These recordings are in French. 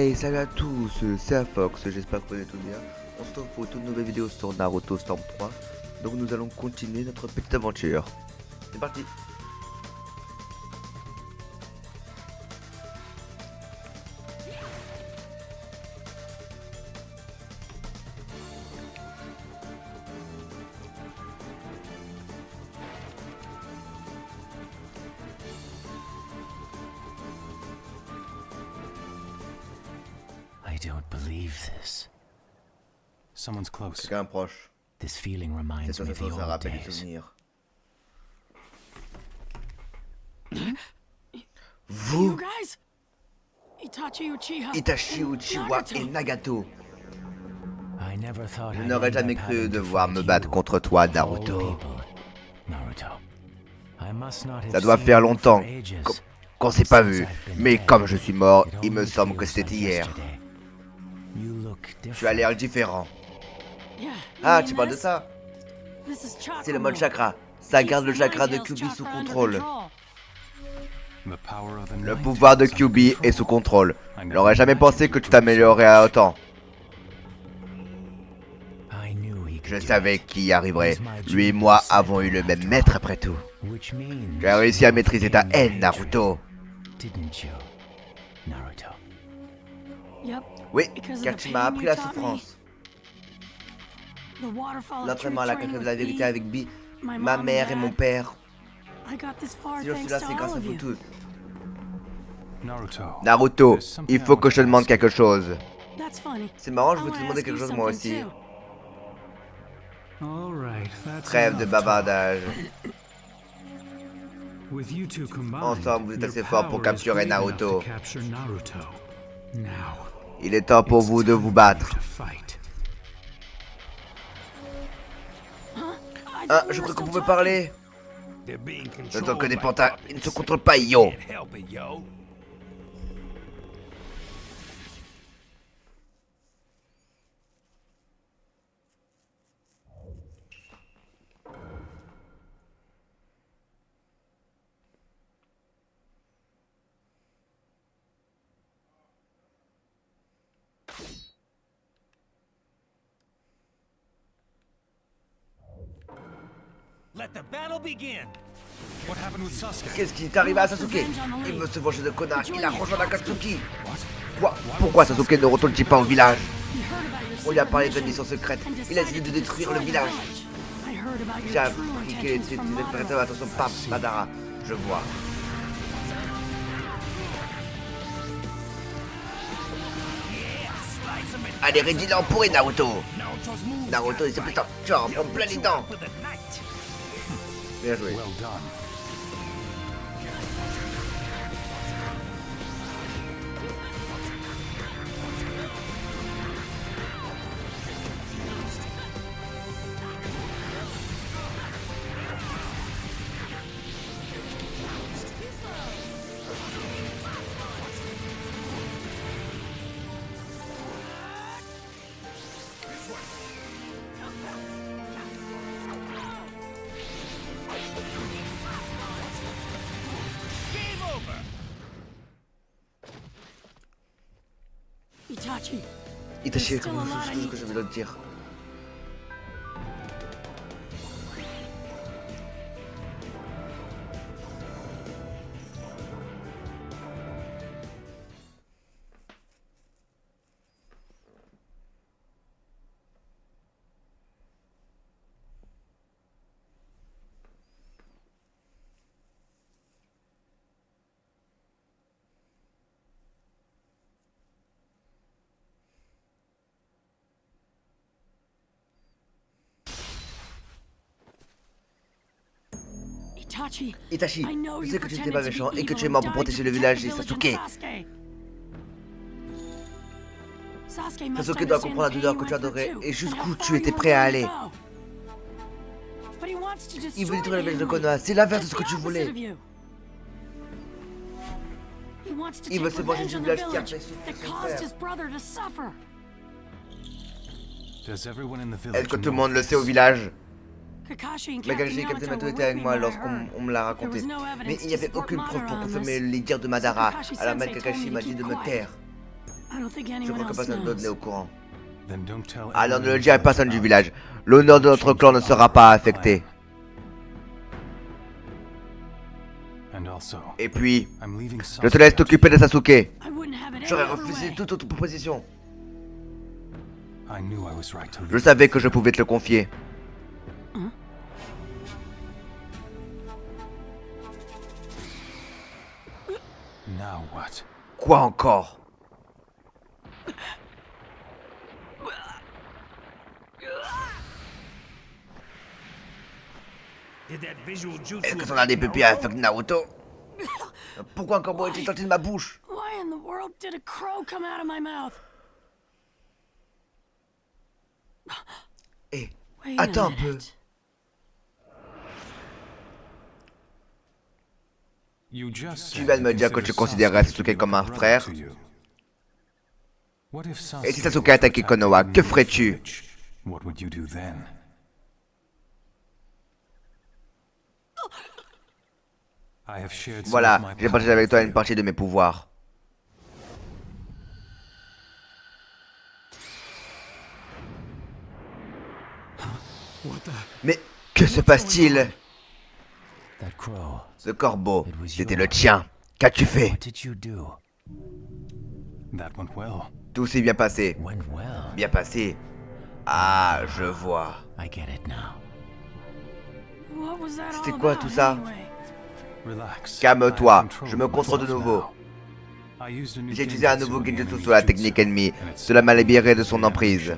Hey, salut à tous, c'est Afox, j'espère que vous allez tous bien. On se retrouve pour une toute nouvelle vidéo sur Naruto Storm 3. Donc nous allons continuer notre petite aventure. C'est parti. I don't believe this. Someone's close. Quelqu'un proche. This feeling Cette reminds me of the sensation, ça old rappelle des days. souvenirs. You Vous, guys? Itachi Uchiha. Itachi Uchiwa et Nagato. I never thought Je I'd n'aurais end jamais up cru having to devoir fight me battre you, contre toi, of all Naruto. people. Naruto. I must not have Ça doit seen faire you longtemps for ages. qu'on s'est pas vu. Since I've been Mais dead, comme je suis mort, it il me only semble que feels c'était like hier. yesterday. You look Tu as l'air different. différent. Yeah, you Ah, mean tu parles de this? ça? This is chakra C'est le mode mode. chakra. Ça Keeps garde le the chakra de Nine-Tails Kyuubi sous chakra under contrôle. control. Le pouvoir de Kyuubi est sous contrôle. Je n'aurais jamais pensé que tu t'améliorerais autant. I knew he Je could do savais it. qu'il y arriverait. Lui et moi avons eu le même maître après tout. Which means Tu as réussi à you maîtriser ta overcame haine, my hatred, Naruto. didn't you, Naruto? Yep. Oui, Because of car the tu m'as pain appris you la taught me. souffrance. The waterfall of L'entraînement à truth la training cachette de la with vérité Bee, avec Bi, my ma mom and mère et mon dad. père. I got this far Si je suis thanks là, to c'est all grâce à of vous you. tous. Naruto. Naruto, il faut que je te demande quelque chose. That's funny. C'est marrant, je I veux te wanna demander ask quelque you chose moi something aussi. too. Trêve de bavardage. Ensemble, vous êtes assez forts pour capturer Naruto. Il est temps pour vous de vous battre. I Ah, thought we je were crois qu'on still pouvait talking. parler. Ne tant que des pantas, ils ne se contrôlent pas, yo. Let the battle begin. What happened with Sasuke? Qu'est-ce qui est arrivé à Sasuke? Il veut se venger de connard, il a rejoint Akatsuki. Quoi? Pourquoi Sasuke ne retourne-t-il pas au village? You heard about your On lui a parlé de secret mission mission secrète. and Il a décidé decided de to détruire le destroy the village. I heard about J'ai your true appris qu'il intentions était from des Madara. prêteurs à son pape, Madara. Je vois. Allez, Reddy pour Naruto. Naruto, il s'est pris un charme en plein les dents. For the night. Bien joué. Well done. Game over. Itachi, Itachi, comme chose que je vais te dire. Itachi, Itachi, I know je you sais que tu n'étais pretended pas to be méchant et que evil tu es and mort pour died to protéger le protect village the et village and Sasuke. Sasuke doit comprendre la douleur que tu adorais et jusqu'où tu étais prêt à aller. Il veut détruire le village de Konoha, c'est l'inverse de ce que tu voulais. Il veut se venger du village qui a fait souffrir son frère. Does everyone in the Est-ce village que tout le know monde le this? sait au village? Kakashi Mais Kakashi et Captain Yamato étaient avec moi lorsqu'on me l'a raconté. Mais il n'y avait aucune preuve pour confirmer les dires de Madara. Alors même Kakashi m'a dit de me taire. I don't think Je anyone crois que else personne d'autre n'est knows. au courant. Then don't tell Alors ne le anyone dis à about personne the du plan. village. L'honneur de notre clan ne sera pas affecté. And also, Et puis, I'm leaving je te laisse Sasuke. t'occuper de Sasuke. I wouldn't have it any J'aurais other refusé way. toute autre proposition. I knew I was right to Je leave. savais que je pouvais te le confier. Now what? Quoi encore? Did that visual jutsu Est-ce que ça a des pépés avec Naruto? Pourquoi un corbeau est-il sorti de ma bouche? Why in the world did a crow come out of my mouth? Eh, Wait a attends un peu. minute. You just Tu said viens de you me dire que consider tu considérais Sasuke to Sasuke be comme un like a frère. brother to you. What if Et si Sasuke Sasuke were to attaquait attack Konoha, the que New ferais-tu? village? What would you do then? I have shared some Voilà, of my j'ai partagé power avec toi with une you. partie de mes pouvoirs. Mais que se passe-t-il? That crow. Ce corbeau, It was c'était le yours. tien. Qu'as-tu fait? What did you do? That went well. Tout s'est bien passé. Went well. Bien passé. Ah, je vois. I get it now. What was that C'était all quoi about tout ça? anyway? Relax. Calme-toi, I have control je me of contrôle de myself nouveau. now. I used a new J'ai utilisé un genjutsu nouveau in the genjutsu enemy's sur la jutsu, technique ennemie. and it's Cela m'a libéré de son emprise.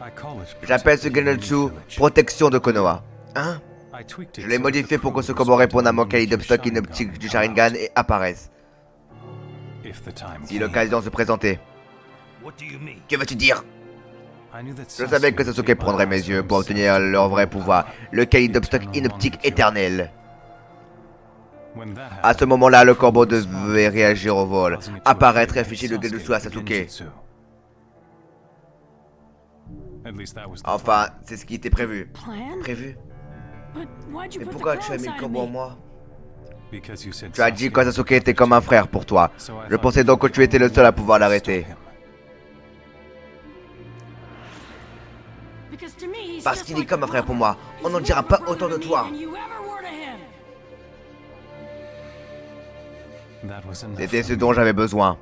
I call it J'appelle ce protecting the genjutsu new village. protection de Konoha. Hein? I tweaked it Je l'ai so modifié that pour que the ce crow combo will réponde à mon respond when kaléidoscope the inoptique du Sharingan Sharingan come et apparaisse. out. If the time Si came. l'occasion se présentait. What do you mean? Que veux-tu dire? I knew that Je savais que would Sasuke take prendrait my mes eyes yeux from pour obtenir himself leur to vrai the pouvoir, le kaléidoscope inoptique éternel. When that À ce happened, moment-là, le the crow corbeau would respond devait to the réagir au vol, causing it to apparaître et activate afficher le genjutsu à Sasuke. genjutsu. At least that was the Enfin, c'est ce qui était prévu. Plan? Prévu? But why'd you Mais put the pourquoi crow tu as mis le inside of corbeau en me? moi? plan. Because you said Tu as dit Sasuke que was Sasuke a était brother comme un to frère you. pour toi. So I Je thought pensais you donc que were tu étais le the seul à only pouvoir one to l'arrêter. stop him. Because to me, he's Parce just qu'il est like comme a un frère pour brother. moi. On He's n'en dira more of a pas autant brother de to me toi. than you ever were to him. That was enough C'était for ce me. dont j'avais besoin.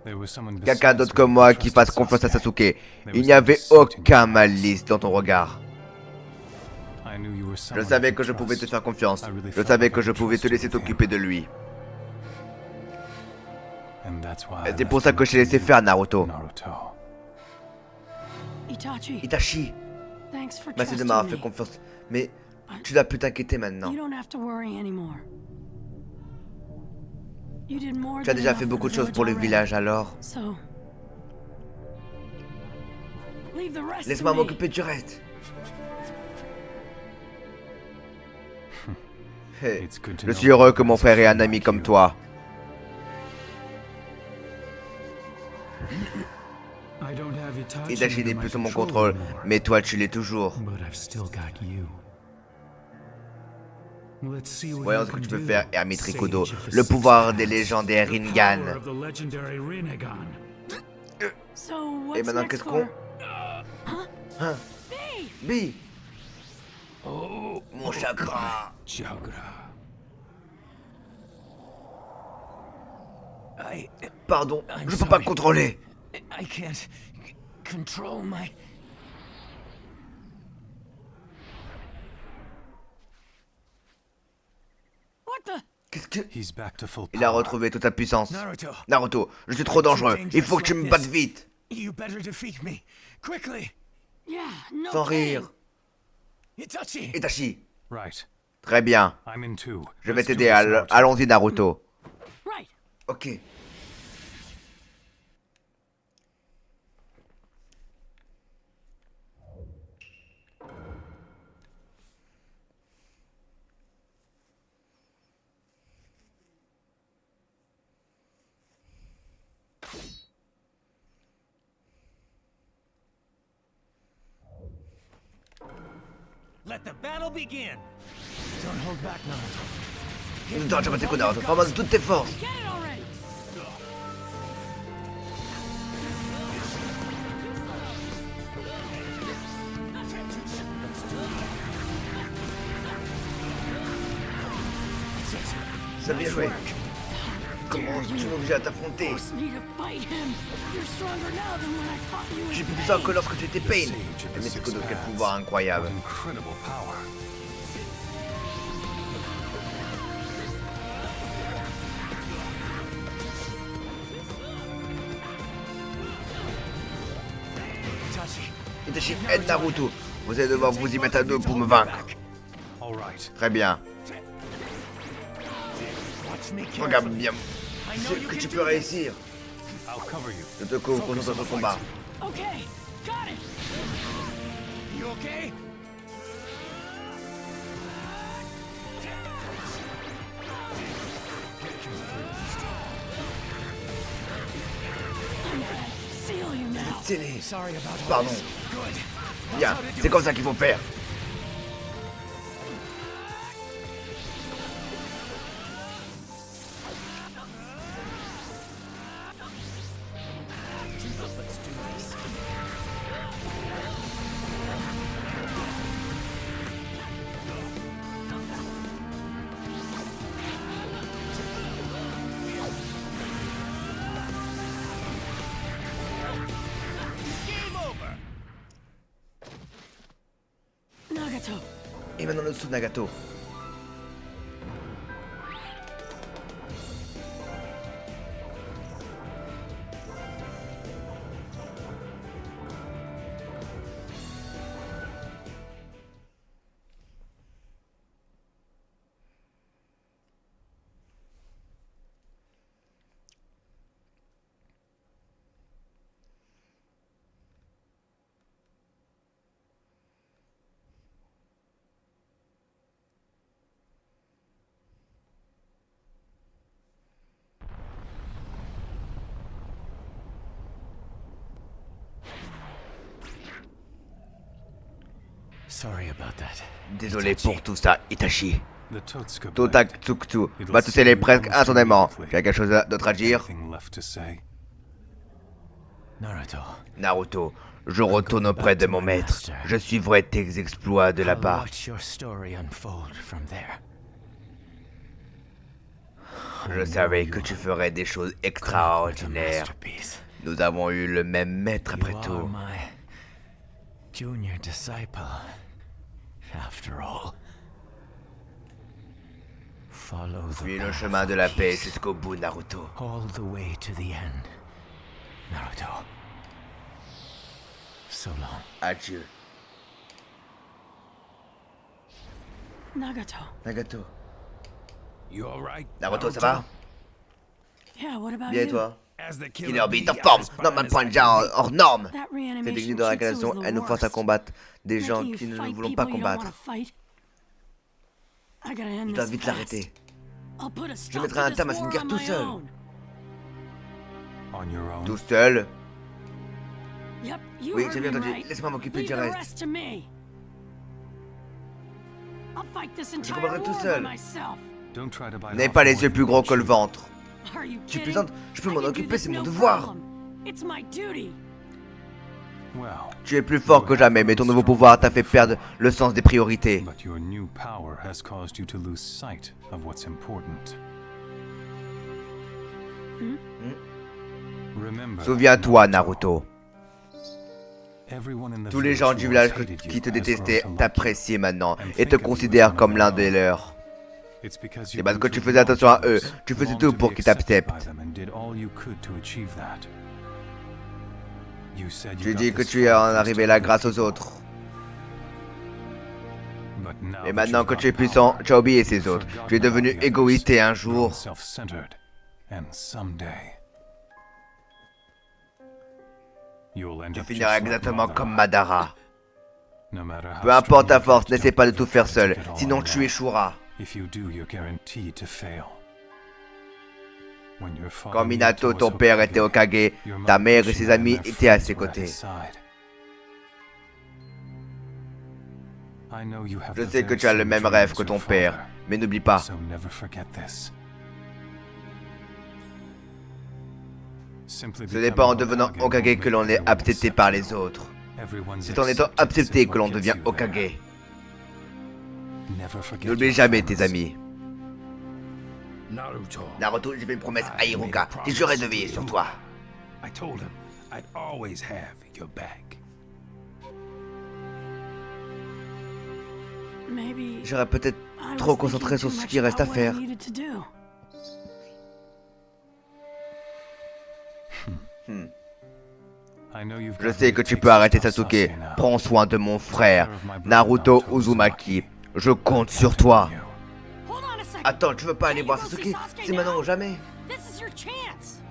There was someone Quelqu'un besides d'autre me comme who moi qui trusted fasse confiance à Sasuke. Sasuke. There Il was n'y no avait deceit in aucun your eyes. malice dans ton regard. I knew you were Je someone I savais could que je pouvais te trust. faire confiance. I really Je felt savais like que I je could pouvais te trust laisser you with t'occuper him. de lui. And that's why Et I c'est pour left ça him que je t'ai laissé to you, faire Naruto. Naruto. Itachi, Itachi, thanks for merci de trusting m'avoir fait me. confiance. Mais tu dois plus t'inquiéter maintenant. You don't have to worry anymore. You did more Tu as than déjà enough fait for beaucoup the de choses pour le already. village alors. So, leave the rest Laisse-moi to me. m'occuper du reste. Hey, It's good to je know suis heureux that que mon there's a frère ait un friend ami like comme you. toi. Itachi n'est plus sous mon contrôle, mais toi tu l'es toujours. But I've still got you. Voyons ce que tu peux faire, Ermite Rikudo. Le pouvoir des légendaires Rinnegan. So, Et what's maintenant next qu'est-ce for? qu'on... Hein? Bee! Bi. Mon chakra. Pardon, je peux pas contrôler. I can't control my. What the? Qu'est-ce que... He's back to full Il a power. retrouvé toute sa puissance. Naruto, Naruto, je suis trop dangereux. Il faut que tu me battes vite. you better defeat me. Quickly. Yeah, no Sans kidding. rire. Itachi. Itachi. Right. Très bien. I'm in too. Je vais Let's do t'aider. this, Naruto. Allons-y, Naruto. Right. Ok. Let the battle begin. Don't hold back, Naruto. Non, je vais t'écouter, Naruto. Vraiment de toutes tes forces. Get it already. Ça a bien joué. Comment tu m'obliges à t'affronter? Force me to fight him. You're stronger now than when I fought you Je suis as plus puissant que Pain. lorsque tu étais Pain. Mais c'est que de quel pouvoir incroyable. Incredible power. Itachi, Itachi, aide Naruto. Vous allez devoir vous y mettre à deux pour me vaincre. All right. Très bien. watch me Regarde carefully. bien. I know Sûr you que can tu do peux this. réussir. I'll cover you. Je te concentre sur le combat. Okay, got it. You okay? I'm gonna seal you now. Tiens-les. Sorry about all Pardon. this. Good. Bien, c'est comme ça qu'il faut faire. Nagato, Et maintenant le Tsunagato. Sorry about that. Désolé pour tout ça, Itachi. The Totsuka blade. Totatsuktu va te sceller presque instantanément. Tu as quelque chose d'autre à dire? Nothing left to say. Naruto, Naruto, je retourne auprès de mon maître. Je suivrai tes exploits de I'll là-bas. watch your story unfold from there. Je savais que tu ferais des choses What a extraordinaires. masterpiece. Nous avons eu le même maître You après are tout. my junior disciple, after all. Follow the Suis le path chemin de of la paix peace, jusqu'au bout, Naruto. all the way to the end. Naruto. So long. Adieu. Nagato. Nagato. You all right? Naruto, ça va? Yeah, what about Bien et you? toi? As the Killer bee, Beat en I forme, was Norman fine as Point I déjà can be. hors norme. That Cette reanimation technique de shitsu réincarnation, was the elle nous force à worst. combattre des gens Making you qui ne fight voulons people pas you don't combattre. wanna fight. I gotta end Tu dois this vite fast. l'arrêter. I'll put a Je stop mettrai un to terme à this cette war guerre on tout my seul. own. On your own. Tout seul. Yep, you Oui, heard j'ai bien me entendu. right. Laisse-moi m'occuper Leave du the reste. rest to me. I'll fight this entire combattrai tout war seul. by myself. Don't try to bite N'aie off pas more les yeux than plus you gros can que le chew. ventre. Are you Je suis kidding? plaisante, je peux I m'en can do occuper, this c'est mon no devoir. problem. It's my duty. Well, Tu es plus fort que jamais, mais ton nouveau pouvoir t'a fait perdre le sens des priorités. but your new power has caused you to lose sight of what's important. Remember, Souviens-toi, Naruto. everyone in the Tous les village gens who du once village hated you qui te has grown détestaient to like you. t'apprécient maintenant et te considèrent comme l'un des leurs. It's because C'est you parce que tu proved faisais attention à eux, others, tu faisais longed tout to pour be qu'ils accepted by t'acceptent. them and did all you could to achieve that. You said you Tu got dis que this tu es far en thanks arrivé to là other grâce aux people. autres. But now Et that maintenant you've que got tu es puissant, power, tu as oublié you've ces autres. forgotten Tu es devenu about the égoïste et un others, grown jour, self-centered, and someday you'll end tu up finiras just like exactement Madara. comme Madara. No matter how Peu importe ta strong you force, get, n'essaie pas de don't tout faire try to seul, take it all sinon alone. tu échoueras. If you do, you're guaranteed to fail. When your father Quand Minato, was ton père, était Hokage, your ta mother mère et ses Kushina and amis their étaient à friends ses were at côtés. his side. I know you have Je the sais que very tu as le same même dream rêve as que your ton père, father, mais n'oublie pas, so never forget this. Simply ce n'est pas en becoming devenant Hokage Hokage won't que make l'on est everyone accepté accept par you. les autres. Everyone's C'est en étant acceptance accepté is que what l'on gets devient you there. Hokage. Never forget N'oublie your jamais tes friends. amis. Naruto, j'ai fait une promesse à Hiruka. J'ai juré de veiller sur toi. I told him I'd always have your back. Maybe J'aurais peut-être I trop was concentré thinking sur too ce qui much reste à about what I faire. needed to do. I know you've Je got sais what que it tu takes peux to arrêter stop Sasuke. Sasuke now. Prends soin de mon frère, Naruto Uzumaki. Je compte sur toi. Hold on a second. Attends, tu veux pas aller Can't voir you go see Sasuke? Sasuke C'est now? maintenant ou jamais? This is your chance.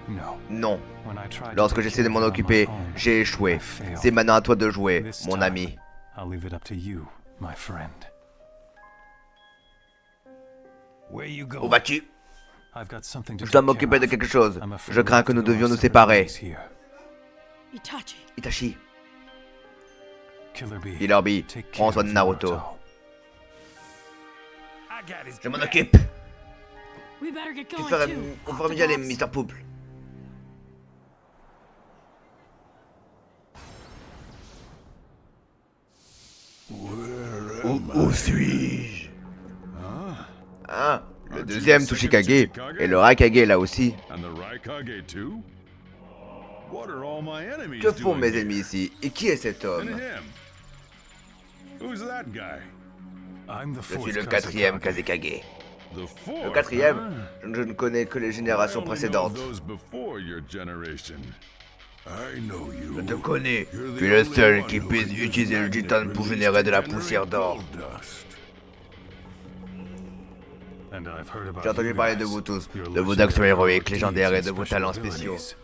No. Non. When I tried to Lorsque take j'essaie de care m'en of it on occuper, my own, j'ai échoué. I failed. C'est maintenant à toi de jouer, This mon time, ami. I'll leave it up to you, my friend. Where you Où going? vas-tu? I've got something to Je dois take m'occuper care de of. quelque chose. I'm afraid Je we'll crains have que to nous go our devions nous separate séparer. ways here. Itachi. Itachi, Killer Bee, Killer Bee, take prends care soin de of Naruto. I got his Je m'en back. occupe. We better get Tu going ferais... too. On fera mieux d'y aller, Octopus. Mr. Pouple. Où suis-je? Ah, le deuxième Tsuchikage. Et le Raikage là aussi. And the Raikage too? What are all my enemies Que font doing mes here? ennemis ici? Et qui est cet And homme? him? Who's that guy? I'm the Je suis fourth le quatrième Kazekage. Kazekage. The fourth, Le quatrième, huh? je ne connais que les I générations only know précédentes. those before your generation. I know you. Je te connais. You're the Tu es le only seul one qui who puisse can use utiliser le magnet Jiton pour released générer de la to poussière d'or. generate gold dust. And I've heard about J'ai entendu you parler de guys, vous tous, your de vos legendary actions héroïques, deeds légendaires et and de vos special talents spéciaux. abilities.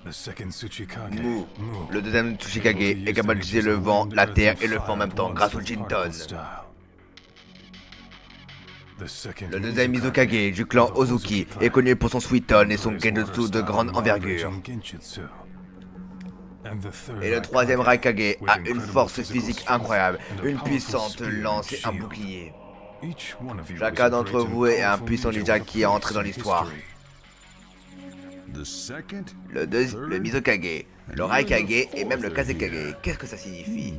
The second Tsuchikage, Mu, Mu, le deuxième Tsuchikage, able to est use capable the d'utiliser le energies of vent, wind, la earth, terre and et le feu en même fire temps at grâce au once with Jinton. particle style. The second Le deuxième Mizukage du clan Ozuki est connu pour son Suiton et son Genjutsu de grande envergure. Et le troisième Raikage a une force physique incroyable, une puissante lance et un bouclier. Chacun d'entre vous est un puissant ninja qui est entré dans l'histoire. The second? Le Mizukage, le Raikage et même le Kazekage. Qu'est-ce que ça signifie?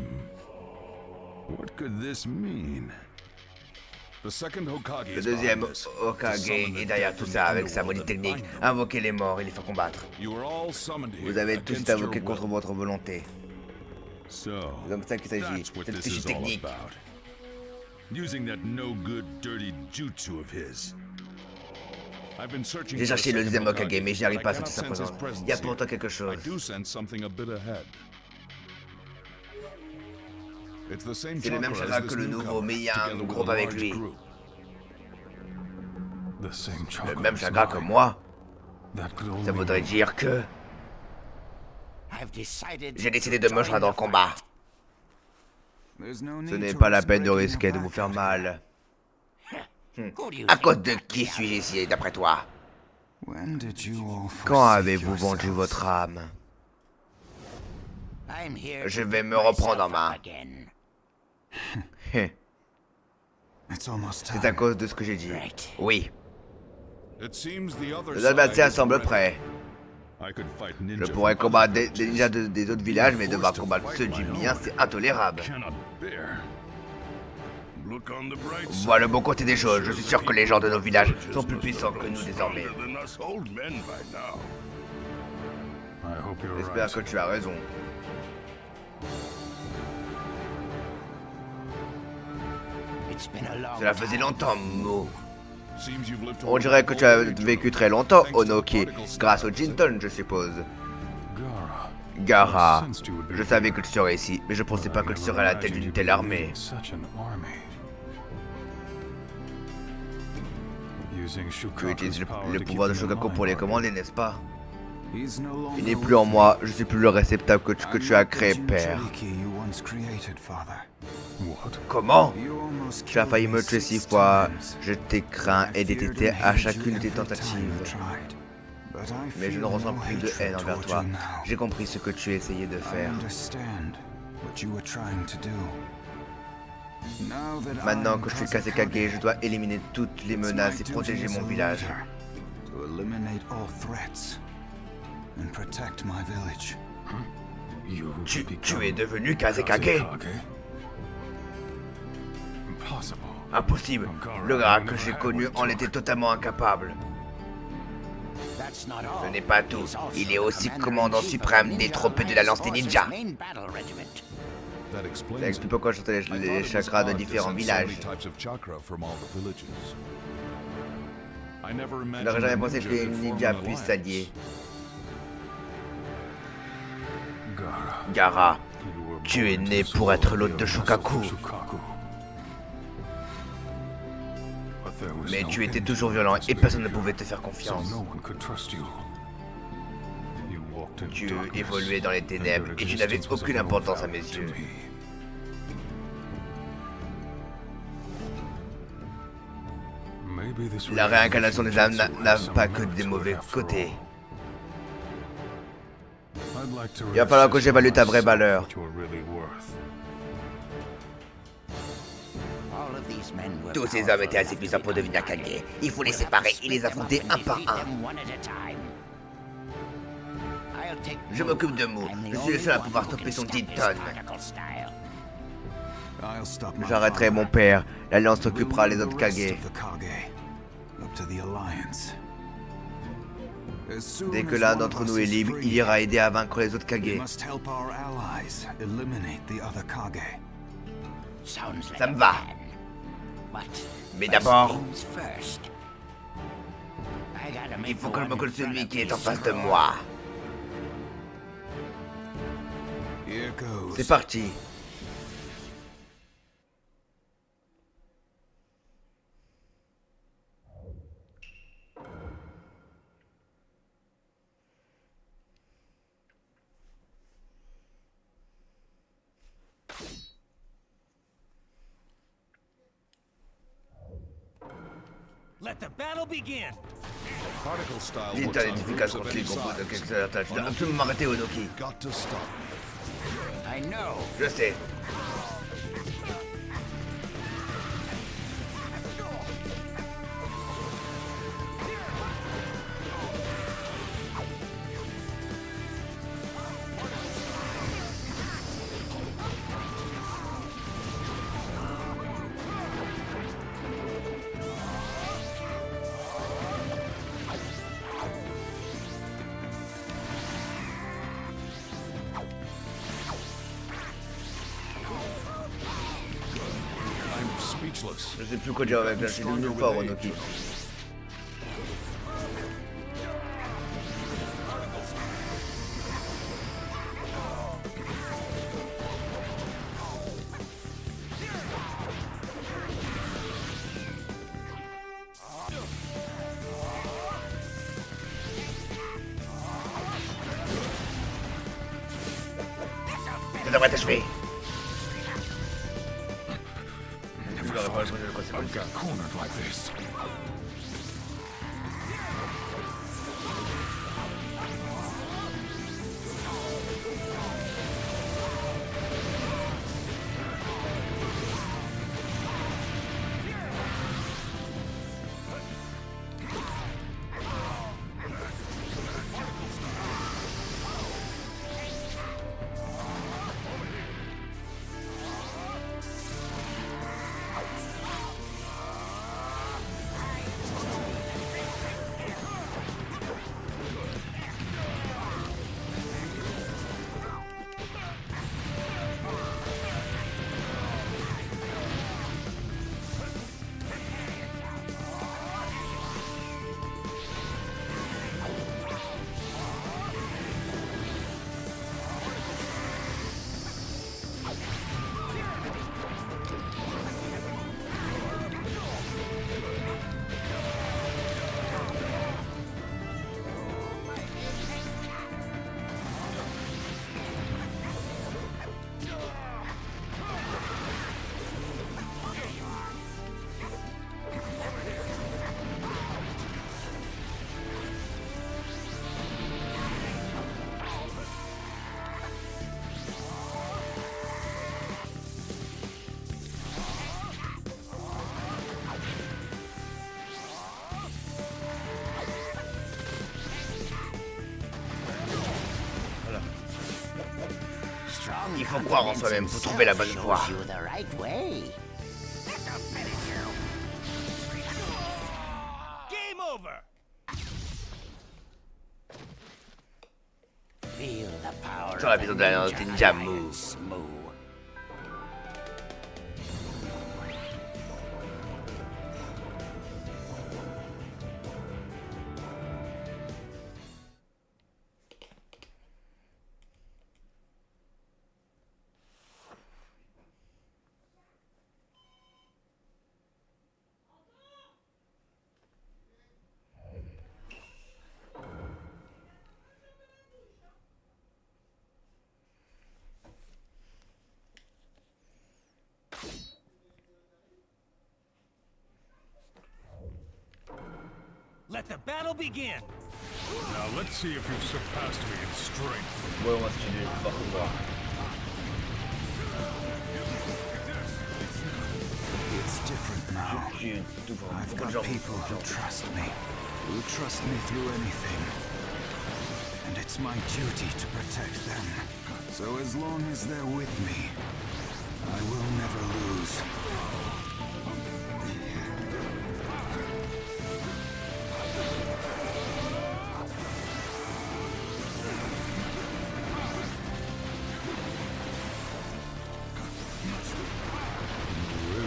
What could this mean? The second Hokage Le is deuxième behind this. Hokage To summon the est derrière dead tout from ça the avec sa underworld maudite at the technique. time. Invoquer les morts et les faire combattre. You were all summoned here Vous avez tous against été invoqués your contre will. votre volonté. So, C'est comme ça qu'il s'agit. that's what Cette this fichue is all technique. about. Using that no-good, dirty jutsu of his. I've been searching J'ai for the cherché le second deuxième Hokage, mais je n'y arrive but pas I à sentir sa cannot sense présence. his Il y a presence pourtant here. quelque chose. I do sense something a bit ahead. It's the same C'est le même chakra chakra as que this le nouveau, newcomer, mais il y a un together with groupe a avec large lui. group. Le même chakra que moi. Ça voudrait dire que j'ai décidé de me joindre dans le combat. Ce n'est pas la peine de risquer de vous faire mal. À cause de qui suis-je ici, d'après toi? Quand avez-vous vendu votre âme? Je vais me reprendre en main. C'est à cause de ce que j'ai dit. Oui. It seems the other Les side adversaires is semblent ready. prêts. I could fight Je ninja pourrais from combattre other des ninjas des autres villages, mais devoir combattre ceux du mien, c'est intolérable. cannot bear. Look on the bright side. Vois le bon côté des choses, je suis sûr que les gens de nos villages sont plus puissants que nous désormais. Stronger than us old men by now. J'espère que tu as raison. Cela faisait longtemps, Mo. Seems you've lived to On dirait que tu as vécu très longtemps, Onoki, grâce au Jinton, je suppose. Gaara, je savais que tu serais ici, mais je pensais pas que tu serais à la tête d'une telle armée. Tu utilises le pouvoir de Shokaku pour les commander, n'est-ce pas? Il n'est plus en moi, je suis plus le réceptacle que tu as créé, père. Comment? Tu as failli me tuer 6 fois, je t'ai craint et détesté à chacune de tes tentatives. Mais je ne ressens plus de haine envers toi. J'ai compris ce que tu essayais de faire. Maintenant que je suis Kazekage, je dois éliminer toutes les menaces et protéger mon village. Tu es devenu Kazekage? Impossible. Impossible. Le gars que j'ai connu en était totalement incapable. Ce n'est pas tout. Il est aussi commandant suprême des troupes de la lance des ninjas. That Ça explains explique pourquoi je chantais les chakras de différents villages. Je n'aurais jamais pensé que les ninjas puissent s'allier. Gaara, tu es né pour être l'hôte de Shukaku. Mais tu étais toujours violent et personne ne pouvait te faire confiance. Tu évoluais dans les ténèbres et tu n'avais aucune importance à mes yeux. La réincarnation des âmes n'a pas que des mauvais côtés. Il va falloir que j'évalue ta vraie valeur. Tous ces hommes étaient assez puissants pour devenir Kage. Il faut les séparer et les affronter un par un. Je m'occupe de Mu. Je suis le seul à pouvoir stopper son Titan. J'arrêterai mon père. L'Alliance s'occupera les autres Kage. Dès que l'un d'entre nous est libre, il ira aider à vaincre les autres Kage. Ça me va. Mais d'abord, il faut que je me colle celui qui est en face de moi. C'est parti. Let the battle begin. L'internet efficace contre les combos de Kickstarter. Tu dois absolument m'arrêter, Onoki. Je sais. Je sais plus quoi dire avec là, je suis devenu fort, Onoki. Ça devrait t'achever. I got cornered like this. Il faut croire en soi-même pour trouver la bonne voie. Sur l'épisode de la Ninja Move. Let the battle begin! Now let's see if you've surpassed me in strength. Ouais, on va se tuer plus fort que moi. It's different now. Je suis tout fort. I've Beaucoup de got gens people who trust me through anything. And it's my duty to protect them. So as long as they're with me, I will never lose.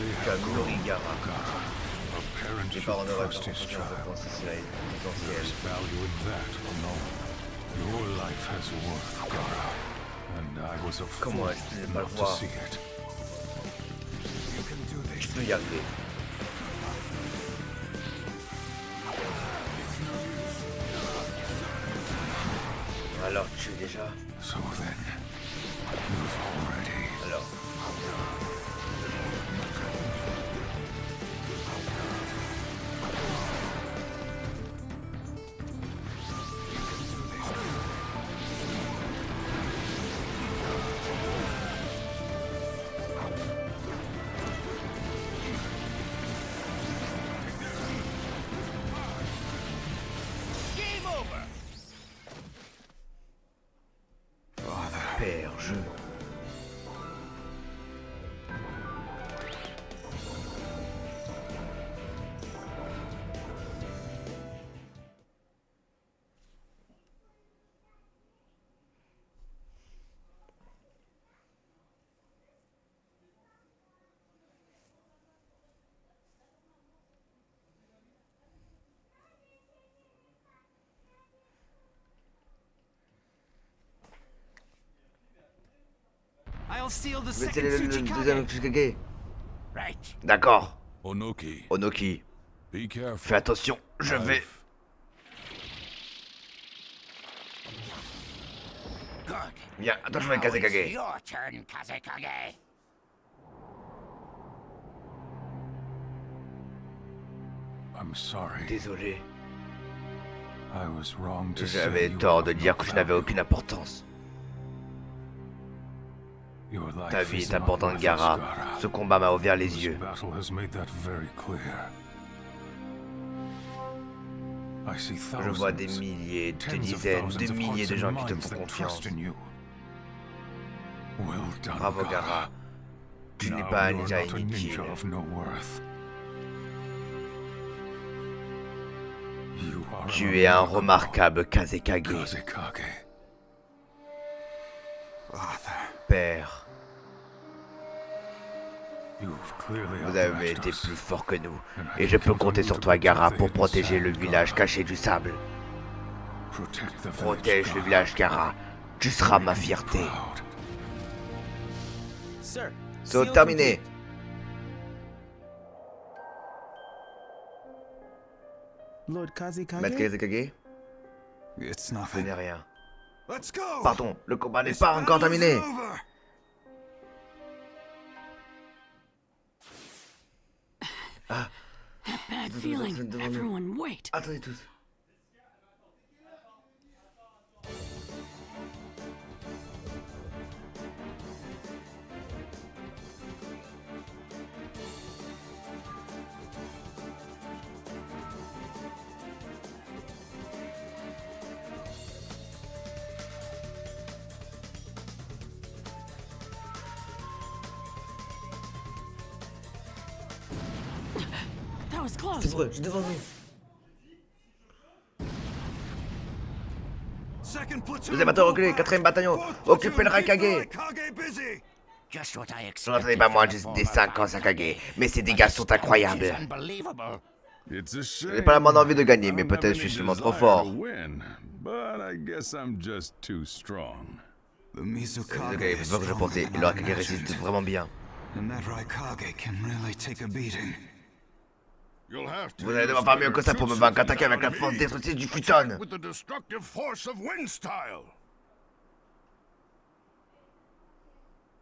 Norigara. A parent Les should parents n'auraient pas trust his confiance, je child. pense que cela est There's essentiel. value in that alone. Your life has worth, Gara. And I was a fool Comment est-ce que je n'ai pas le not to voir? see it. You can do Je this. peux y arriver. Alors, tu es déjà. So then, you've already... Alors. Game over! Père, je. I'll seal the Mais c'est second le deuxième Tsuchikage. Tsuchikage. Right. D'accord. Onoki, Onoki, be careful. fais attention, je vais. Good. Viens, attends, je vais Kazekage. Your turn, Kazekage. I'm sorry. Désolé, I was wrong to say j'avais you tort de have dire no que je n'avais value. aucune importance. Your life Ta vie is est not importante, worthless, Gara. Gara. Ce combat m'a ouvert les This yeux. battle has made that very clear. I see Je vois des thousands, milliers, des tens of dizaines, thousands de of milliers de hearts gens and qui te minds font that confiance. trust in you. Well done, Bravo, Gara. Gara. Tu n'es Now pas un you're ninja not a inutile. ninja of no worth. You are a Tu es un remarkable remarquable Kazekage. Kazekage. Father, Père, You've clearly vous avez outmatched été us. plus fort que nous. And I Et je can peux count on compter you sur to toi, Gara, protect the pour hidden protéger le sand, village Gara. caché du sable. Protect the village, Protège le Gara. village, Gara. Tu seras ma fierté. Proud. Sir. Saut seal terminé. complete. Lord Kazekage? Maître Kazekage, it's ce nothing. n'est rien. Let's go! Pardon, le combat n'est This pas encore battle isn't terminé. over. Bad feeling. Everyone, wait. Attendez tous. That was C'est close. vrai, je suis devant nous. Second Deuxième bataillon reculé, quatrième bataillon, occupez le Raikage. Just what I Je n'entendais pas moi juste des 5 ans Sakage, mais ces dégâts sont incroyables. unbelievable. It's a shame. J'ai pas la moindre envie de gagner, I mais don't peut-être have je suis any seulement trop desire fort. to win, but I guess I'm just too strong. The Mizukage Ok, is c'est pas que je stronger pensais, than le I Raikage résiste imagined. vraiment bien. And that Raikage can really take a beating. You'll have to Vous allez use devoir faire mieux their que ça pour me jutsu vaincre, attaquer avec la without force me. destructrice du Futon. With the destructive force of wind style.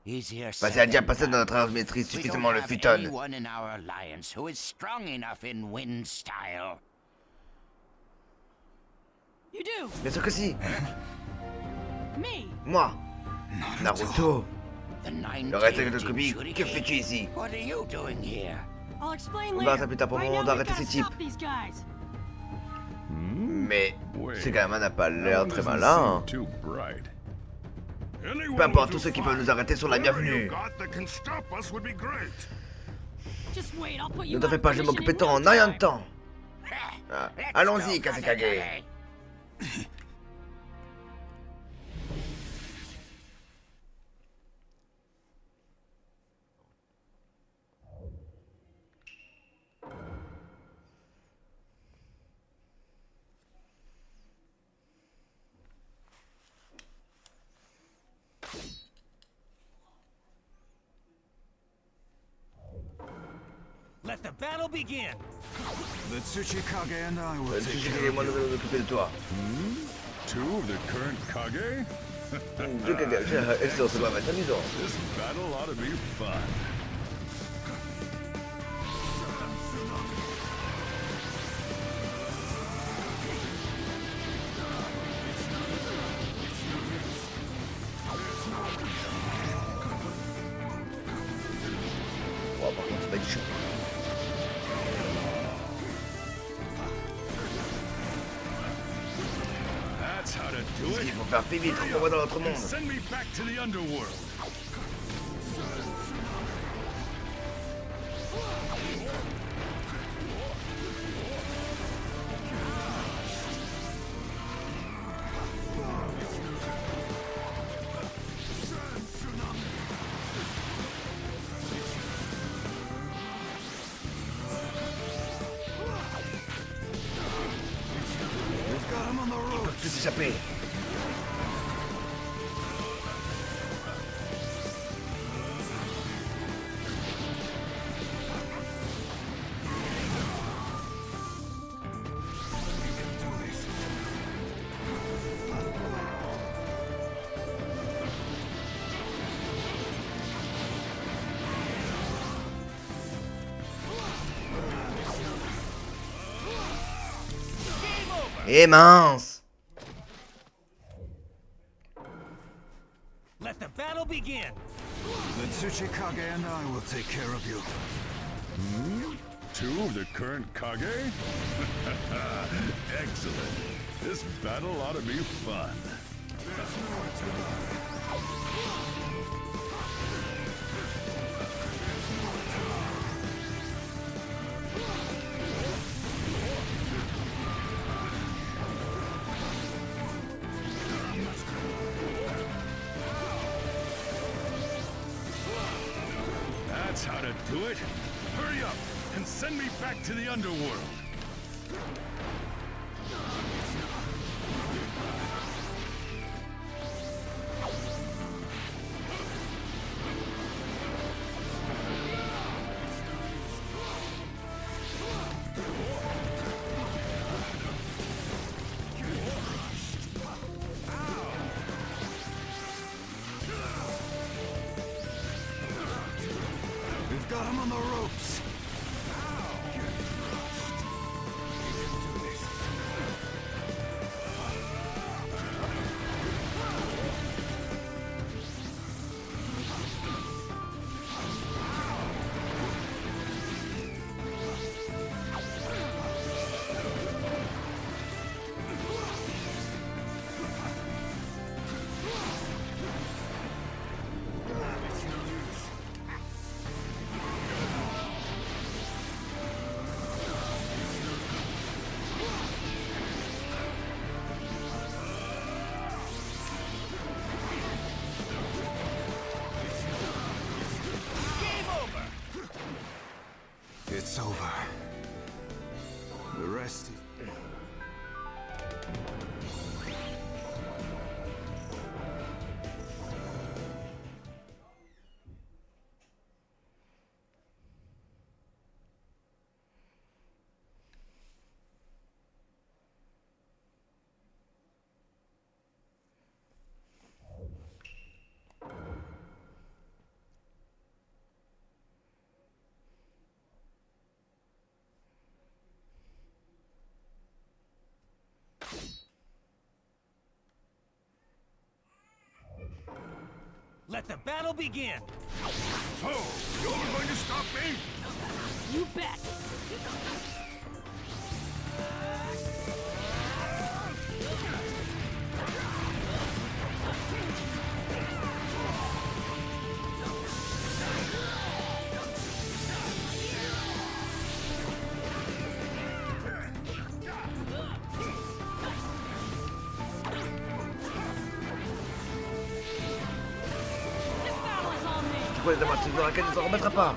Easier Passez à said dire, than passer dans done. notre maîtrise We suffisamment don't le have Futon. anyone in our alliance who is strong enough in wind style. You do. Bien sûr que si. Me. Moi, Naruto, The le reste de nine-tailed Kobi, que Jinchuriki. fais-tu ici? What are you doing here? I'll explain On later. verra ça plus tard. Pour le Right moment, now, on doit we've arrêter gotta ces types. stop these guys. Mais Wait. ce gamin n'a pas That l'air one très doesn't malin. seem too bright. Peu importe, tous ceux qui peuvent nous arrêter sont la bienvenue. Just wait, I'll put you Ne t'en out fais of pas, je vais commission m'occuper de toi in en no rien de time. temps. Ah, Let's allons-y, go, Kazekage. Let the battle begin. The Tsuchikage and I will take Tsuchikage care et of moi, nous you. allons nous occuper de toi. Two of the current Kage? Deux Kage, excellent, ça va être amusant. This battle ought to be fun. Oh, par contre, ça va être chaud. That's how to do Il it. faut faire vite, retrouve-moi dans l'autre monde. Send me back to the underworld. Ils peuvent tous s'échapper. Eh mince! Let the battle begin. The Tsuchikage and I will take care of you. Two of the current Kage? Excellent. This battle ought to be fun. That's how to do it. Hurry up and send me back to the underworld. We've got him on the ropes. it's over. The rest is... Let the battle begin! So, you're going to stop me? You bet. Tu ne s'en remettra pas.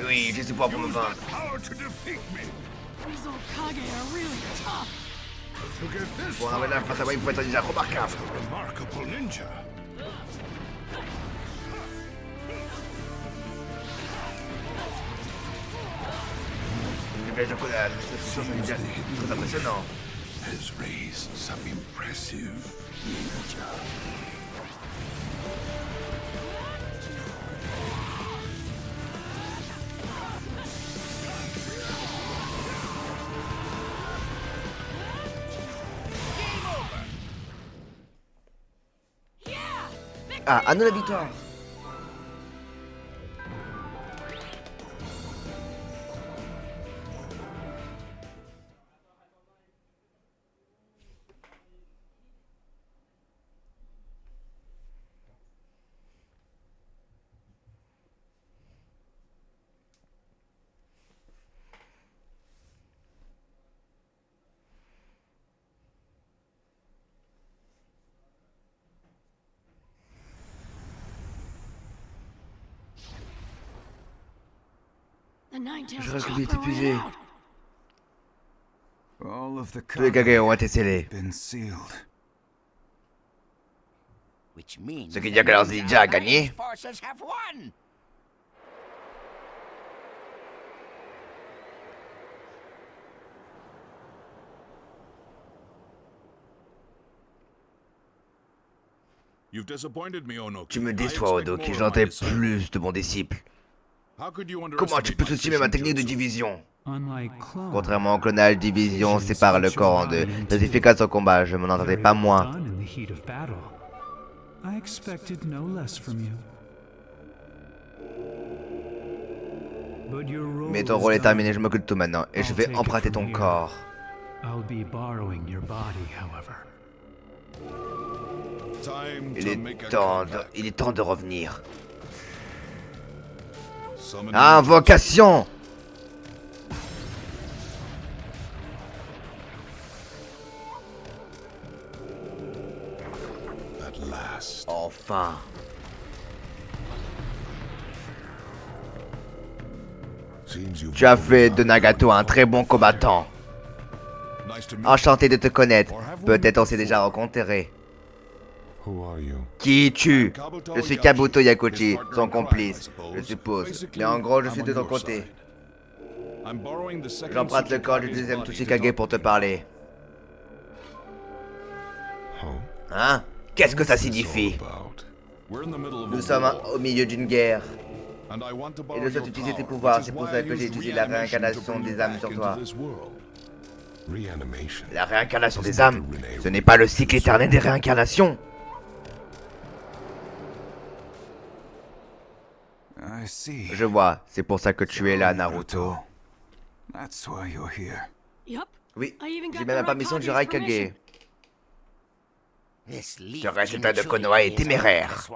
Oui, j'ai ce pouvoir pour me vaincre. Power to defeat me. These old Kage are really tough. To get this Pour en avoir face à moi, il faut être un ninja remarquable. remarkable ninja. Je connais la destruction d'un ninja, c'est très impressionnant. Has raised some impressive ninja. Ah, à nous la victoire. Je reste vite épuisé. Tous les Kage ont été scellés. Ce qui dit que leurs ninjas a gagné. Forces have won. You've disappointed me, Onoki. Tu me déçois, Onoki, j'entends plus de mon disciple. Comment tu peux sous-estimer ma technique de division? Contrairement au clonage, division sépare le corps en deux. C'est efficace au combat, je m'en entendais pas moins. Mais ton rôle est terminé, je m'occupe de tout maintenant, et je vais emprunter ton corps. Il est temps de revenir. Invocation! Enfin. Tu as fait de Nagato un très bon combattant. Enchanté de te connaître. Peut-être on s'est déjà rencontrés. Qui es-tu? Je suis Kabuto Yakuchi, son complice, je suppose. Mais en gros, je suis de ton côté. J'emprunte le corps du deuxième Tsuchikage pour te parler. Hein? Qu'est-ce que ça signifie? Nous sommes au milieu d'une guerre. Et je souhaite utiliser tes pouvoirs, c'est pour ça que j'ai utilisé la réincarnation des âmes sur toi. La réincarnation des âmes? Ce n'est pas le cycle éternel des réincarnations. Je vois, c'est pour ça que tu es là, Naruto. Oui, j'ai même la permission du Raikage. Ce résultat de Konoha est téméraire.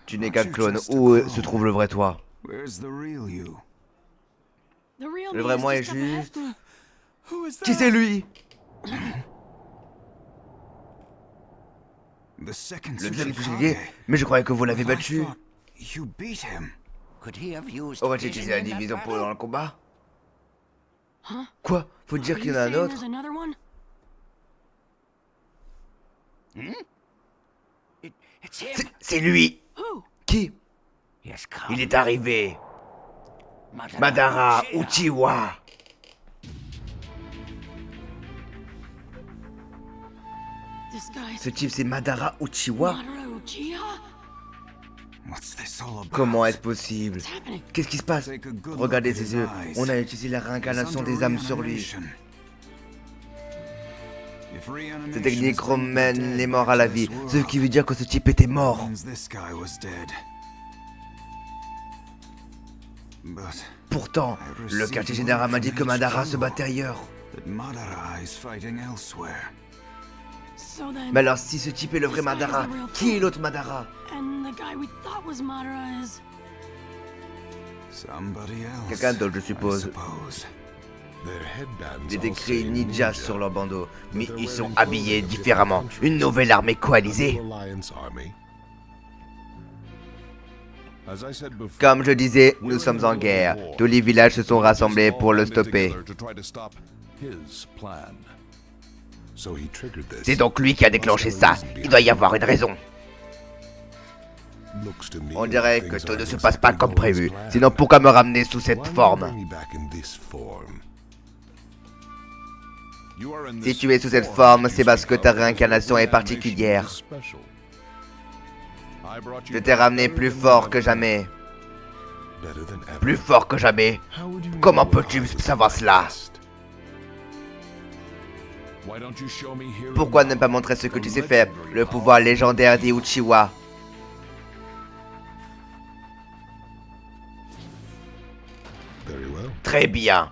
Tu n'es qu'un clone. Où se trouve le vrai toi? Le vrai moi est juste... Qui c'est lui? Le deuxième Tsuchikage? Mais je croyais que vous l'avez battu. Could he have used Aurait-il utilisé la fission in that division pour battle? dans le combat? Huh? Quoi? Faut dire Are qu'il y you en a un saying autre? there's another one? It's him. C'est lui! Who? Qui? He has come. Il est arrivé! Madara Uchiwa! This guy's Ce type c'est Madara Uchiwa? Madara Uchiha? What's this all about? Comment est-ce possible? What's happening? Qu'est-ce qui se passe? Take a good Regardez look at ses his yeux. eyes. On a utilisé la réincarnation des âmes sur lui. Cette technique ramène les morts à la vie, ce qui veut dire que ce type était mort. Pourtant, le quartier général m'a dit que Madara se battait ailleurs. So then, Mais alors si ce type est le vrai Madara, qui est l'autre Madara? and the guy we thought was Madara is... Quelqu'un d'autre, je suppose. Their headbands J'ai all décrit say ninja sur leur bandeau, mais ils sont habillés différemment. Une nouvelle armée coalisée. Alliance army. As I said before, Comme je disais, nous sommes en guerre. Tous les villages se sont rassemblés pour le stopper. C'est donc lui qui a déclenché ça. Il doit y avoir une raison. On dirait que tout ne se passe pas comme prévu. Sinon pourquoi me ramener sous cette forme? Si tu es sous cette forme, c'est parce que ta réincarnation est particulière. Je t'ai ramené plus fort que jamais. Plus fort que jamais. Comment peux-tu savoir cela? Pourquoi ne pas montrer ce que tu sais faire? Le pouvoir légendaire des Uchiwa. Très bien.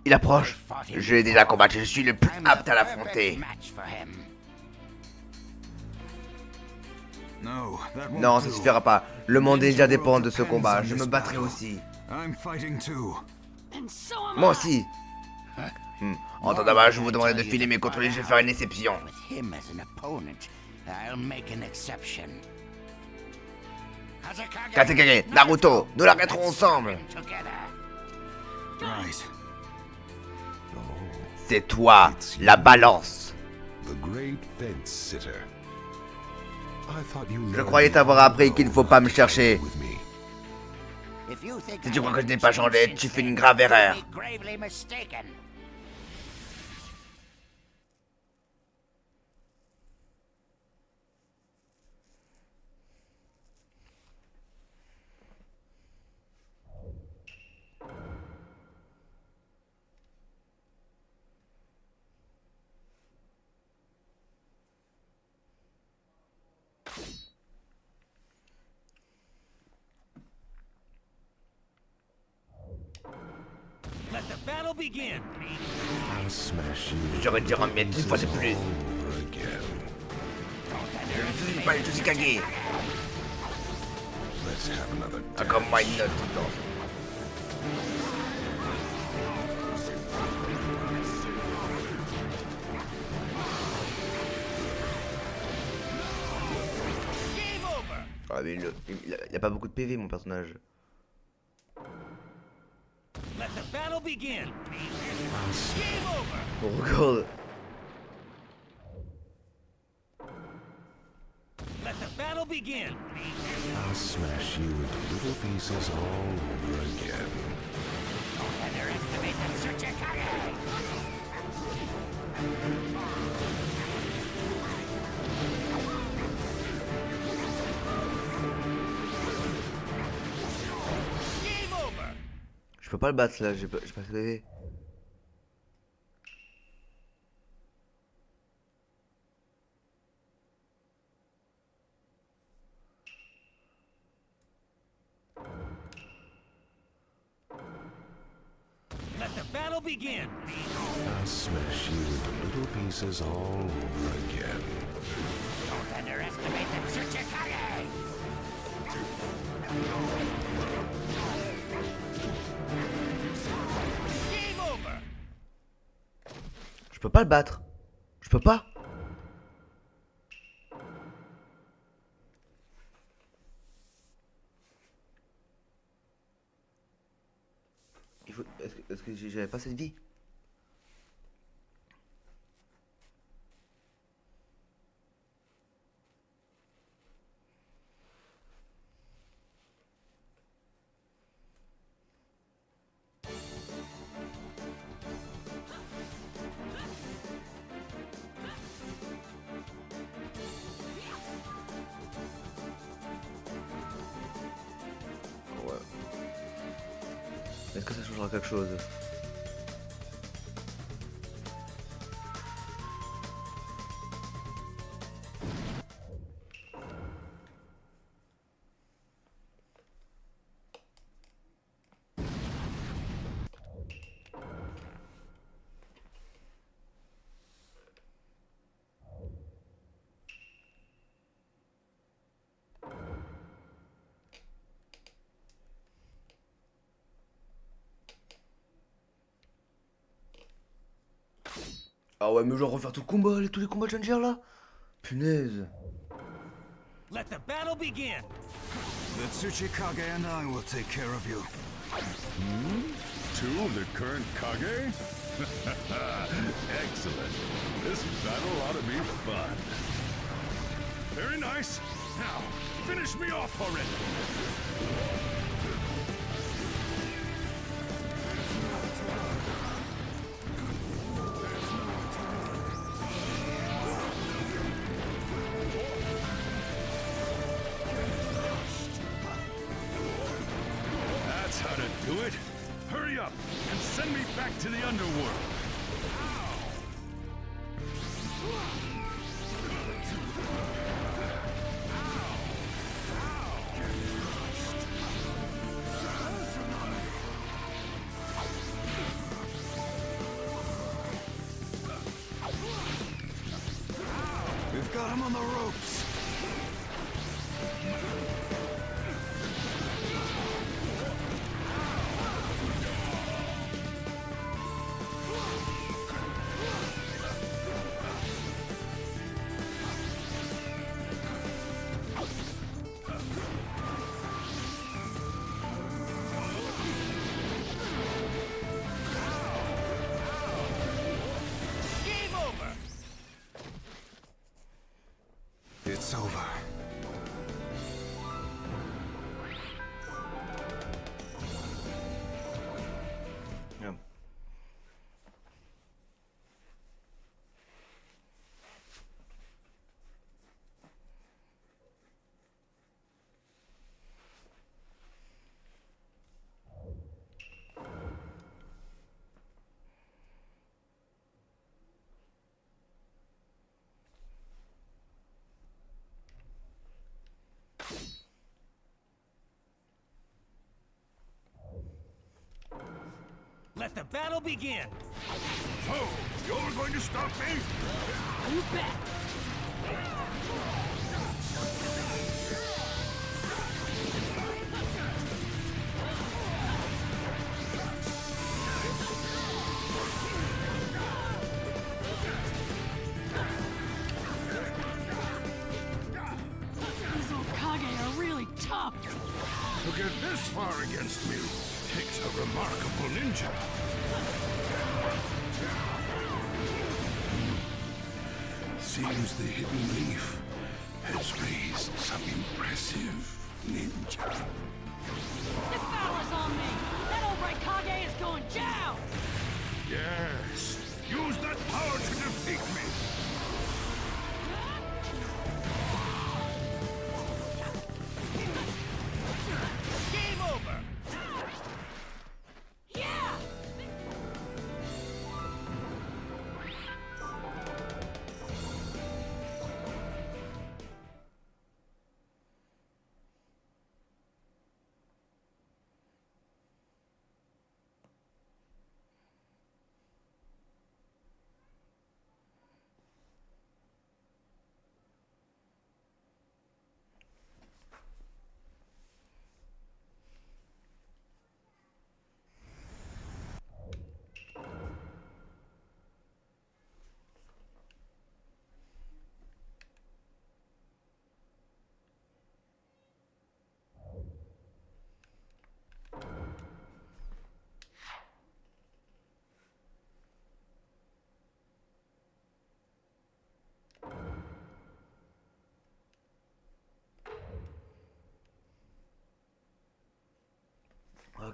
Il approche. Je l'ai déjà combattu, je suis le plus apte à l'affronter. Non, ça suffira pas. Le monde déjà dépend de ce combat. Je me battrai aussi. And so am Moi I. aussi. En temps d'abord, je vous demanderai de filer mes contrôles, je vais faire une exception. With him as an opponent, I'll make an exception. Katekage, Naruto, nous l'arrêterons ensemble. Together. C'est toi, la balance. Je croyais t'avoir appris qu'il ne faut pas me chercher. If you think Si tu I crois que je n'ai haven't pas shown changé, since tu fais then, une grave erreur. you'll be gravely mistaken. Let the battle begin. J'aurais dû en mettre une fois de plus. Je ne suis pas le Tsuchikage. Encore moins une note. Non. Game over. Ah mais il a pas beaucoup de PV mon personnage. Let the battle begin. Game over. Oh, regarde. Let the battle begin. I'll smash you into little pieces all over again. Underestimate the Tsuchikage. Game over. Je peux pas le battre là, j'ai pas de PV. Let the battle begin. I'll smash you into little pieces all over again. Don't underestimate the Tsuchikage. Game over. Je peux pas le battre. Je peux pas. qu'il faut... Est-ce que j'avais pas cette vie? Est-ce que ça changera quelque chose? Ah ouais, mais genre refaire tout le combat, tous les combats Challenger là? Punaise. Let the battle begin! The Tsuchikage and I will take care of you. Two of the current Kage? Excellent. This battle ought to be fun. Very nice. Now, finish me off already. That's how to do it. Hurry up and send me back to the underworld. We've got him on the ropes. Game over! It's over. Yeah. Let the battle begin! So, you're going to stop me? You bet. These Okage are really tough. To get this far against me takes a remarkable ninja. Seems the hidden leaf has raised some impressive ninja. This battle is on me. That old Raikage is going down. Yes, use that power to defeat me. Game over! Yeah.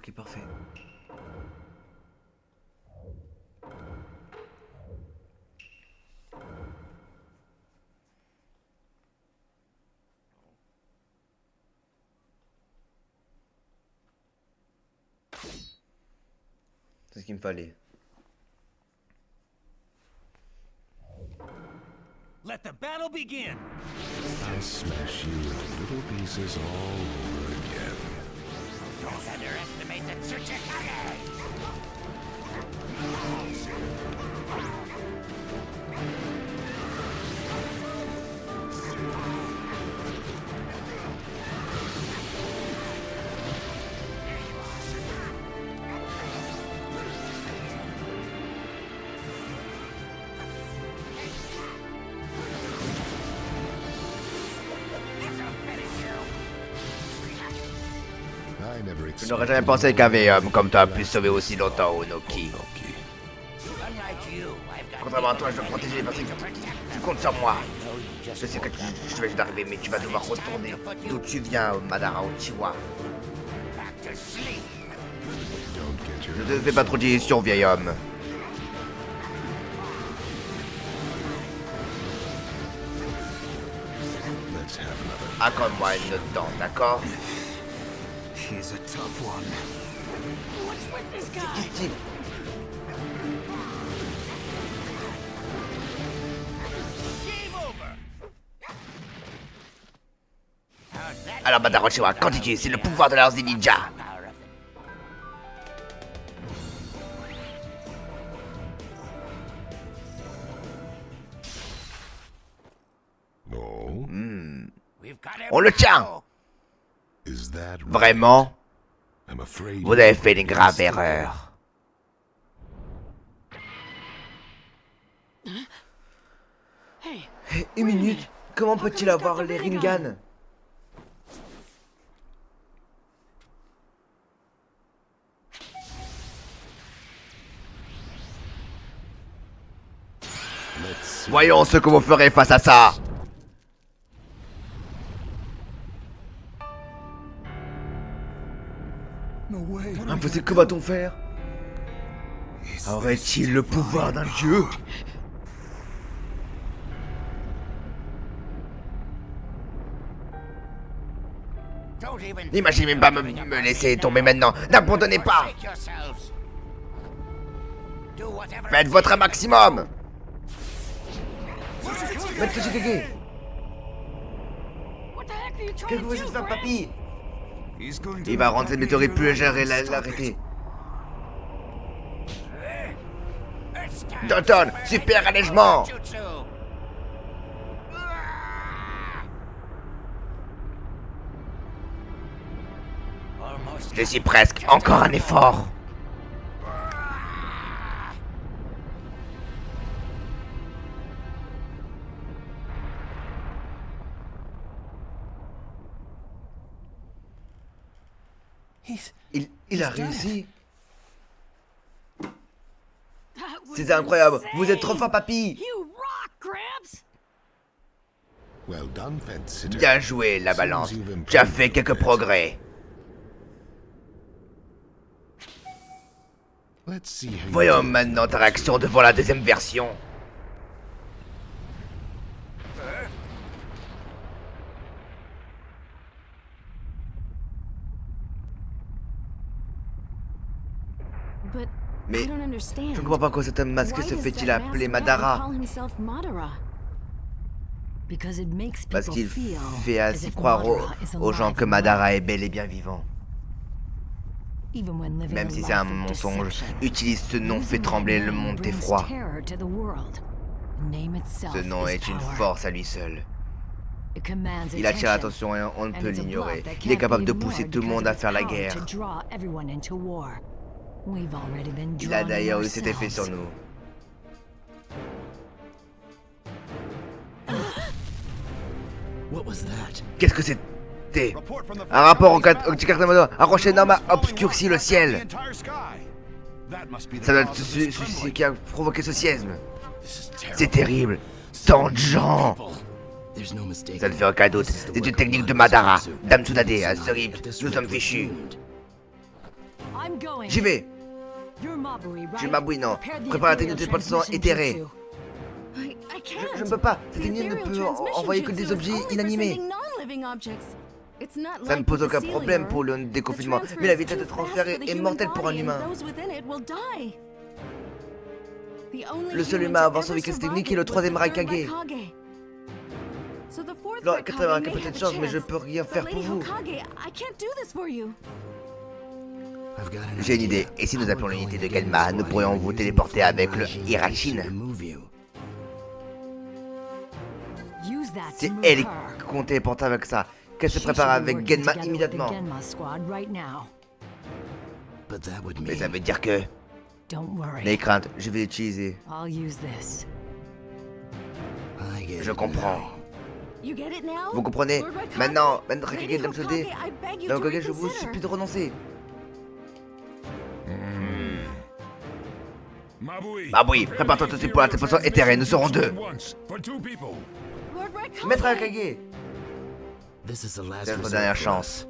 Ok, parfait. C'est ce qu'il me fallait. Let the battle begin! I'll smash you into little pieces all over again. Don't underestimate the Tsuchikage! I never Je expected n'aurais jamais pensé qu'un vieil homme comme toi puisse sauver aussi longtemps Onoki. Unlike you, I've got Contrairement à toi, je dois protéger les personnes qui comptent sur moi. Je sais que je vais d'arriver, mais tu vas devoir retourner d'où tu viens, Madara Uchiwa. back to sleep. don't get your Ne te fais pas trop d'illusions, vieil homme. let's have another. Accorde-moi une autre dent, d'accord? He's a tough one. What's with this guy? Qu'est-ce Game over! How's that? Alors, Madara Uchiwa, continue, c'est le pouvoir de l'Ars des ninjas. Power of No, We've got On le tient. is that right? Vraiment? I'm afraid Vous avez fait une grave erreur. Hey, Une minute, comment peut-il avoir les Rinnegan? Let's see. Voyons ce que vous ferez face à ça. No way. Impossible, que va-t-on faire? Aurait-il le pouvoir d'un dieu? Don't even N'imaginez même pas me laisser tomber maintenant. N'abandonnez pas. forsake yourselves. Do whatever Faites votre maximum. Faites Tsuchikage. what the heck are you Qu'est-ce trying que to vous essayez do, de faire, Gramps? papy? He's going to Il va rendre cette météorite plus légère et l'arrêter. It's time Dalton, to super allègement. Jutsu. Almost Je suis presque. Encore un effort. Il a réussi. That was C'est incroyable. insane. Vous êtes trop fort, papy. You rock, Gramps! Well done, fence sitter. Bien joué, la balance. Tu as fait quelques progrès. Let's see how you Voyons do. maintenant ta réaction devant la deuxième version. But Mais I don't understand. je ne comprends pas quoi cet homme masqué Why se does fait-il that appeler masked man Madara? call himself Madara? Because it makes Parce people qu'il feel fait as ainsi if croire Madara is aux gens alive que and Madara well, est bel et bien vivant. even when living Même a si life c'est un of mensonge, deception. utilise ce nom Using fait that trembler le name monde brings d'effroi. terror to the world. The name itself Ce nom is est une power. force à lui seul. It commands Il attire attention, l'attention et on ne and peut it's a l'ignorer. bluff that Il est can't capable be de pousser ignored tout le monde à because of faire la its power guerre. to draw everyone into war. We've already been Il a drawn in d'ailleurs eu cet effet sur ourselves. nous. What was that? Qu'est-ce que c'était? Un rapport au Cartamado. Un rocher énorme a obscurci le ciel. Ça doit être celui qui a provoqué ce séisme. C'est terrible. Tant de gens. There's no mistake. Ça ne fait aucun doute. C'est une technique de Madara. Dame Tsunade, à ce rythme, nous sommes fichus. I'm going. J'y vais. You're Mabui, right? Je Mabui, non. Prepare the Prépare la Imperial technique de téléportation transmission éthérée. jutsu. I can't. Je ne peux pas. Cette The ligne ne Imperial peut transmission envoyer que jutsu des is objets only for inanimés. sending non-living objects. It's not Ça ne like pose with the aucun problème Celior. pour le The déconfinement. transfer Mais la is vitesse de too transfert fast for the est human mortelle pour un body, and humain. those within it will die. The only Le seul human humain à to avoir ever survécu à cette survive technique est it le was troisième the third Raikage. Raikage. So the fourth Le Raikage quatrième Raikage may a peut-être have a chance, mais je chance. peux rien But faire Lady pour vous. Hokage, I can't do this for you. J'ai une idée. Et si nous appelons l'unité de Genma, nous pourrions vous téléporter avec le Hirachin. Use that C'est to move elle her. qu'on téléporte avec ça. Qu'elle se She prépare should be avec working Genma together with the immédiatement. Genma squad right now. Mais ça veut dire que... Don't worry. N'ayez crainte, je vais l'utiliser. I'll use this. Je comprends. You get it now? Vous comprenez? Lord Raikage? Maintenant, Lady Raikage Dame Soldé. Hokage, I beg you Dans to Raikage, je vous reconsider. supplie de renoncer. Mabui. Mabui, prépare-toi tout de suite pour la téléportation éthérée, nous serons deux. For two people. Lord Raikage. Maître Raikage, c'est notre dernière chance.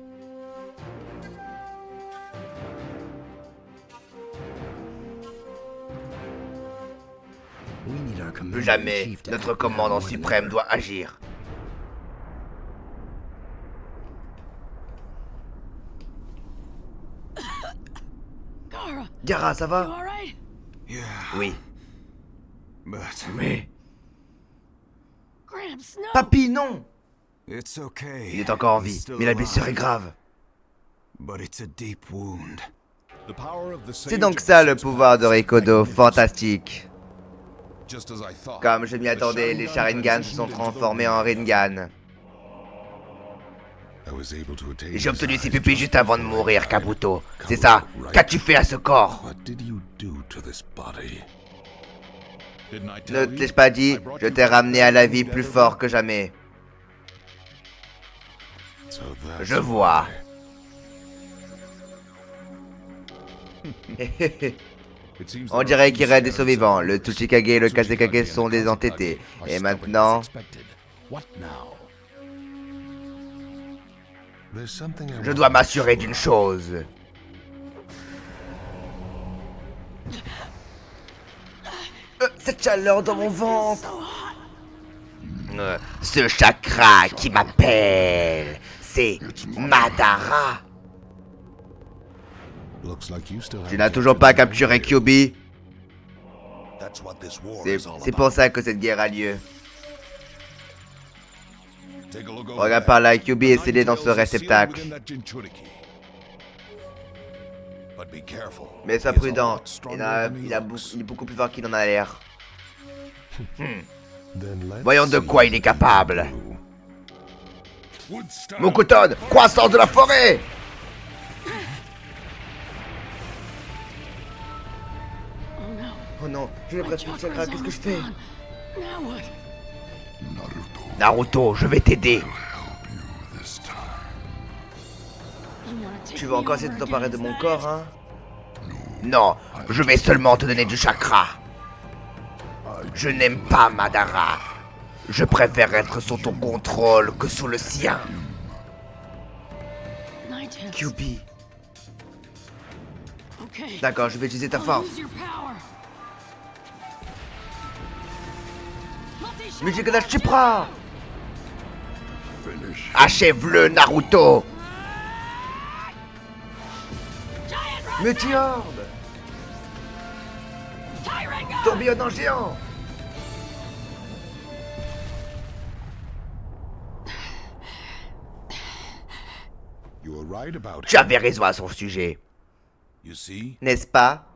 Plus jamais, notre commandant suprême doit agir. Gara, Gara, ça you va? alright? Yeah, Oui. but Mais... Gramps, no. Papy, non! it's okay. Il est encore en He's vie, still mais la blessure est alive. grave. But it's a deep wound. The power of the C'est donc ça le pouvoir de Rikodo, fantastique. Just as I thought. Comme je m'y attendais, les Sharingan se sont transformés en Rinnegan. I was able to attain J'ai obtenu ces pupilles juste avant de mourir, Kabuto. C'est ça. Qu'as-tu fait à ce corps? What did you do to this body? Didn't I Ne tell t'ai-je you? pas dit? Je t'ai ramené à la vie plus fort que jamais. So that's Je vois. It seems On there dirait are qu'il reste des survivants. Le Tsuchikage et le Kazekage sont des entêtés. Et maintenant, What now? There's something I je want dois to m'assurer show d'une you. chose. Cette chaleur dans mon ventre. Ce chakra qui m'appelle, c'est Madara. Looks like you still Tu have n'as to toujours pas capturé Kyuubi. That's what this war C'est is all c'est about. pour ça que cette guerre a lieu. Take a look over Regarde there. par là, Kyuubi est scellé dans ce Ninetales is sealed réceptacle. within that Jinchuriki. But be careful. Mais sois He is a prudent, lot stronger than he looks. il est beaucoup plus fort qu'il en a l'air. Then let's Voyons de quoi il est see capable. you. Woodstock. Mokuton, croissance de la forêt! Oh non, je l'ai presque le chakra, qu'est-ce que je fais? Now what? Naruto, je vais t'aider. You wanna take Tu me vas encore essayer over de t'emparer again, de is mon that corps, it? hein? Non, je vais seulement te donner du chakra. Je n'aime pas Madara. Je préfère être sous ton contrôle que sous le sien. Ninetales. Kyuubi. Okay. D'accord, je vais utiliser ta I'll force. use your power. Multi-shot Multicodage Chupra! Achève-le, Naruto! Giant Rock Multi-Orbe! Tyrant Tourbillonnant géant! You were right about Tu him. avais raison à son sujet, You see? n'est-ce pas?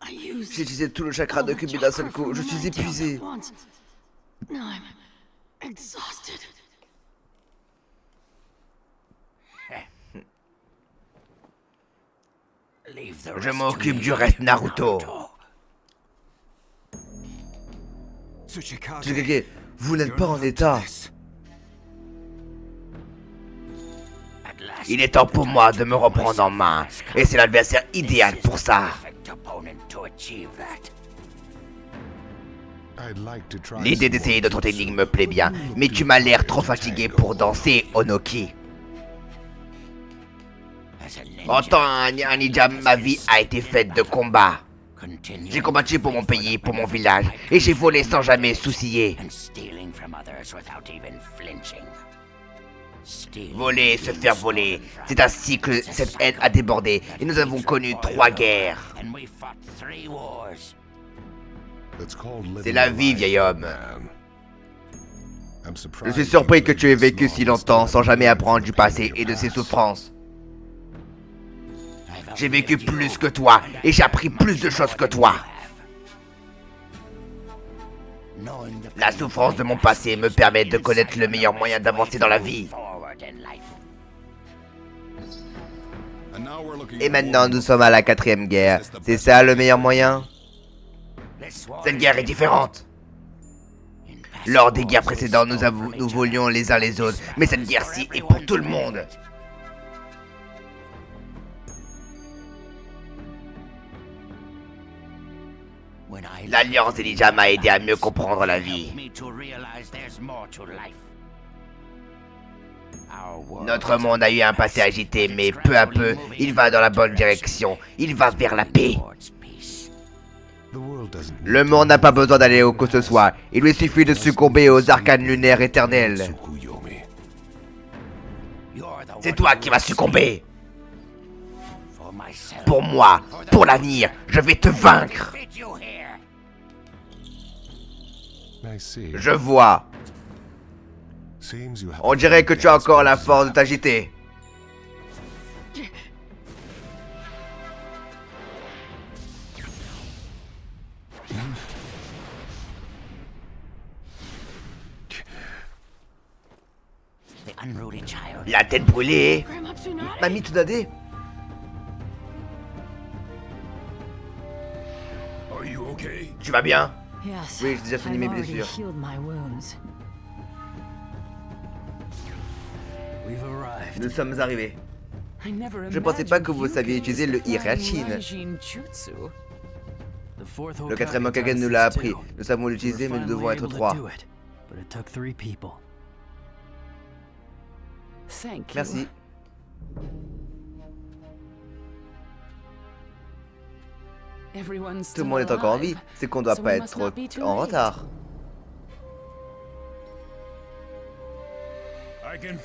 I used J'ai utilisé tout le chakra de Kyuubi d'un seul coup, je suis épuisé. Once. Now I'm exhausted. Leave the Je rest m'occupe to du me, reste, Naruto. Tsuchikage. Tsukage, vous n'êtes you're pas en up to état. this. At last, Il est temps pour moi de me reprendre en main, et c'est l'adversaire idéal pour ça. perfect opponent to achieve that. I'd like to try L'idée some d'essayer more. notre technique me plaît bien, mais tu m'as l'air trop fatigué pour danser, Onoki. En tant un ninja, ma vie a été faite de combats. J'ai combattu pour mon pays, pour mon village, et j'ai volé sans jamais soucier. Voler, se faire voler, c'est ainsi que cette haine a débordé, et nous avons connu 3 guerres. C'est la vie, vieil homme. Je suis surpris que tu aies vécu si longtemps sans jamais apprendre du passé et de ses souffrances. J'ai vécu plus que toi, et j'ai appris plus de choses que toi. La souffrance de mon passé me permet de connaître le meilleur moyen d'avancer dans la vie. Et maintenant, nous sommes à la 4e guerre. C'est ça le meilleur moyen? Cette guerre est différente. Lors des guerres précédentes, nous volions les uns les autres. Mais cette guerre-ci est pour tout le monde. L'Alliance des ninjas m'a aidé à mieux comprendre la vie. Notre monde a eu un passé agité, mais peu à peu, il va dans la bonne direction. Il va vers la paix. Le monde n'a pas besoin d'aller où que ce soit. Il lui suffit de succomber aux arcanes lunaires éternels. C'est toi qui vas succomber. Pour moi, pour l'avenir, je vais te vaincre. Je vois. On dirait que tu as encore la force de t'agiter. La tête brûlée. Mamie Tsunade. Tu vas bien? Oui, j'ai déjà fini mes blessures. Nous sommes arrivés. Je pensais pas que vous saviez utiliser le Hiraishin. Le 4e Hokage nous l'a appris. Nous savons l'utiliser, mais nous devons être 3. Merci. Tout le monde est encore en vie. C'est qu'on doit pas être en retard.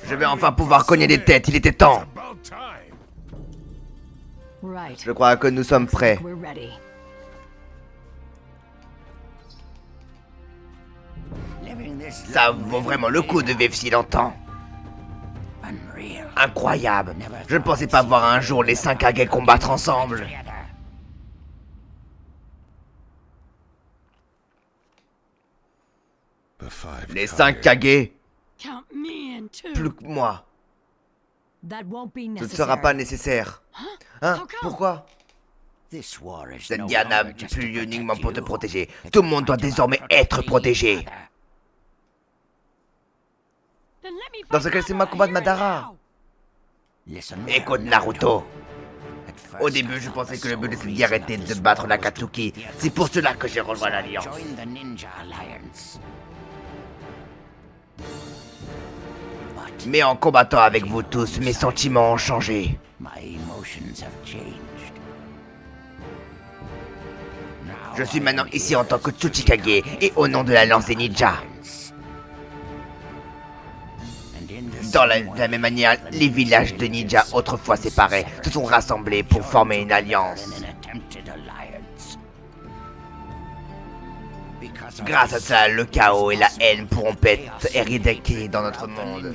Je vais enfin pouvoir cogner des têtes. Il était temps. Je crois que nous sommes prêts. Ça vaut vraiment le coup de vivre si longtemps. Incroyable. Je ne pensais pas voir un jour les 5 Kage combattre ensemble. Les 5 Kage. Plus que moi. Ce ne sera pas nécessaire. Hein? Pourquoi? Cette guerre n'a plus lieu uniquement pour te protéger. Tout le monde doit désormais être protégé. Dans ce cas, laissez-moi combattre Madara. Écoute Naruto. Au début, je pensais que le but de cette guerre était de battre l'Akatsuki. C'est pour cela que j'ai rejoint l'Alliance. Mais en combattant avec vous tous, mes sentiments ont changé. Je suis maintenant ici en tant que Tsuchikage et au nom de l'Alliance des ninjas. Dans la même manière, les villages de ninjas autrefois séparés se sont rassemblés pour former une alliance. Grâce à ça, le chaos et la haine pourront être éradiqués dans notre monde.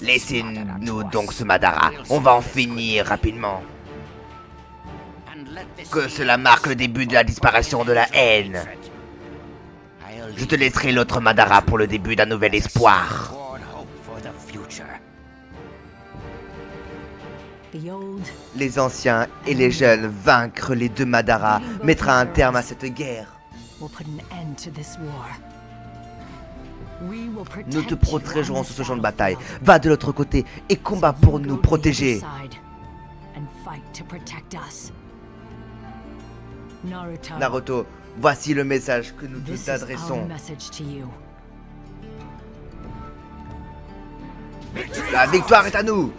Laissez-nous donc ce Madara. On va en finir rapidement. Que cela marque le début de la disparition de la haine. Je te laisserai l'autre Madara pour le début d'un nouvel espoir. Les anciens et les jeunes vaincre les 2 Madara mettra un terme à cette guerre. Nous te protégerons sur ce champ de bataille. Va de l'autre côté et combat pour nous protéger. Naruto, voici le message que nous t'adressons. La victoire est à nous.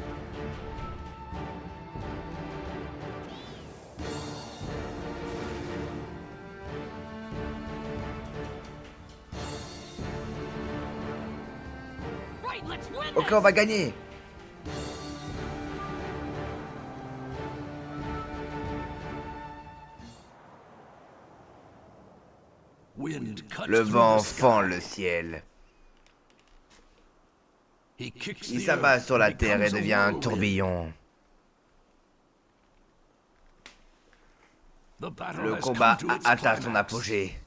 Right, let's win Ok, this. on va gagner. Wind cuts Le through vent the sky. fend le ciel. He kicks Il the s'abat earth sur la and terre et becomes a devient un whirlwind. tourbillon. The battle Le has combat come to its a atteint son climax. apogée,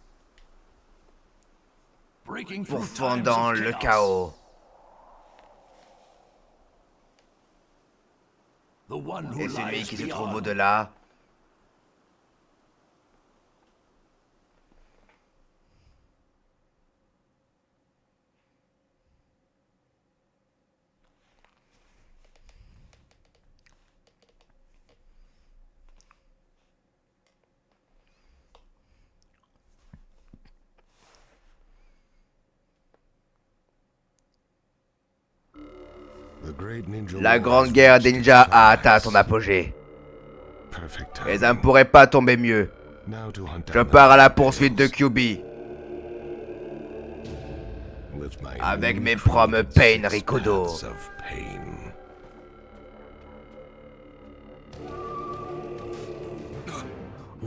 Breaking through times pourfendant of le chaos. chaos. The one who Et celui lies qui se trouve beyond. au-delà, la grande guerre des ninjas a atteint son apogée. Et ça ne pourrait pas tomber mieux. Je pars à la poursuite de QB. Avec mes propres Pain Rikodo.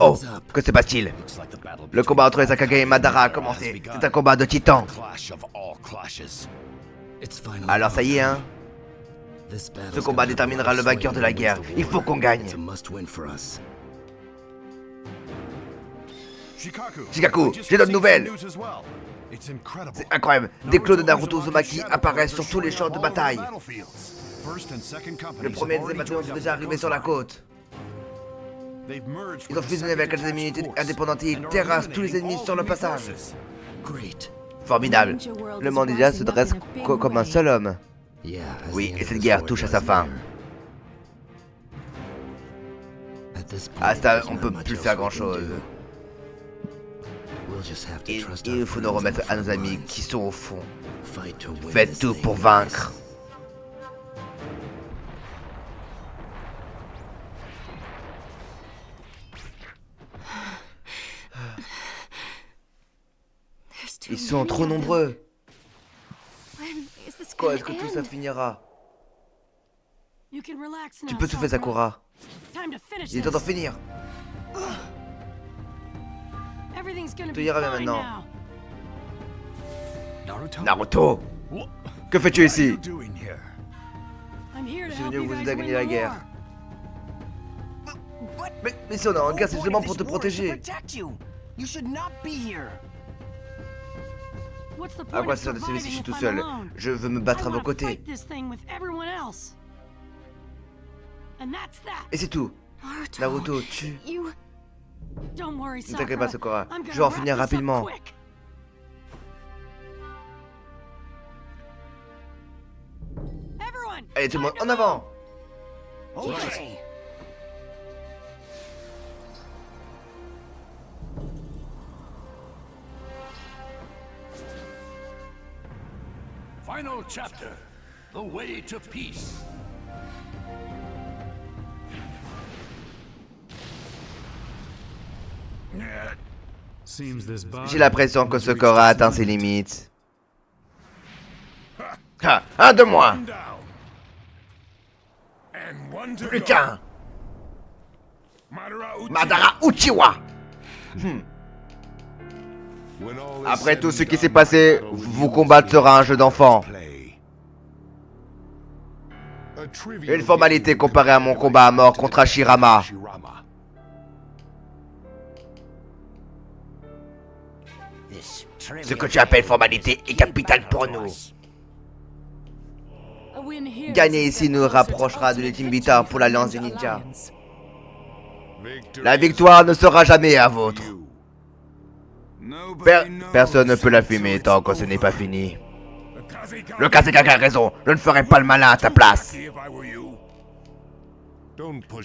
Oh, que se passe-t-il? Le combat entre les Sakage et Madara a commencé. C'est un combat de titans. Alors ça y est, hein? Ce combat déterminera le vainqueur de la guerre. Il faut qu'on gagne. Shikaku, j'ai d'autres nouvelles. C'est incroyable. Des clones de Naruto Uzumaki apparaissent sur tous les champs de bataille. Le premier et le deuxième bataillon sont déjà arrivés sur la côte. Ils ont fusionné avec les unités indépendantes et ils terrassent tous les ennemis sur le passage. Formidable. Le monde ninja se dresse comme un seul homme. Oui, et cette guerre touche à sa fin. À ça, on peut plus faire grand chose. Il faut nous remettre à nos amis qui sont au fond. Faites tout pour vaincre. Ils sont trop nombreux. Quand est-ce que tout ça finira? You can relax now, Tu peux souffler, Sakura. Time to finish Il est temps d'en this. finir. Everything's gonna Tout be ira bien fine maintenant. now. Naruto, que fais-tu ici? I'm here to Je suis help venu you vous guys aider à win gagner la the guerre. war. Mais si on est en guerre, c'est justement pour te protéger. What's the À point quoi of ça sert de se laisser surviving tout if I'm seul? alone? Je veux me battre I à vos wanna côtés. fight this thing with everyone else. And that's that. Et c'est tout. Naruto, tu... Don't worry, Ne t'inquiète pas, Sakura. Sakura. I'm Je gonna vais en wrap finir this up rapidement. quick. Everyone, Allez, tout le monde, time en to avant! Okay. Final chapter. The way to peace. J'ai l'impression que ce corps a atteint ses limites. Ah, un de moins! Down. And one to Plus go. qu'un! Madara Uchiha. Madara Uchiwa! Après tout ce qui s'est passé, vous combattre sera un jeu d'enfant. Une formalité comparée à mon combat à mort contre Hashirama. This Ce que tu appelles formalité est capital pour nous. Gagner ici nous rapprochera de l'ultime victoire pour l'Alliance des Ninjas. La victoire ne sera jamais à vôtre. Personne ne peut la fumer tant que ce n'est pas fini. Le Kazekage a raison, je ne ferai pas le malin à ta place.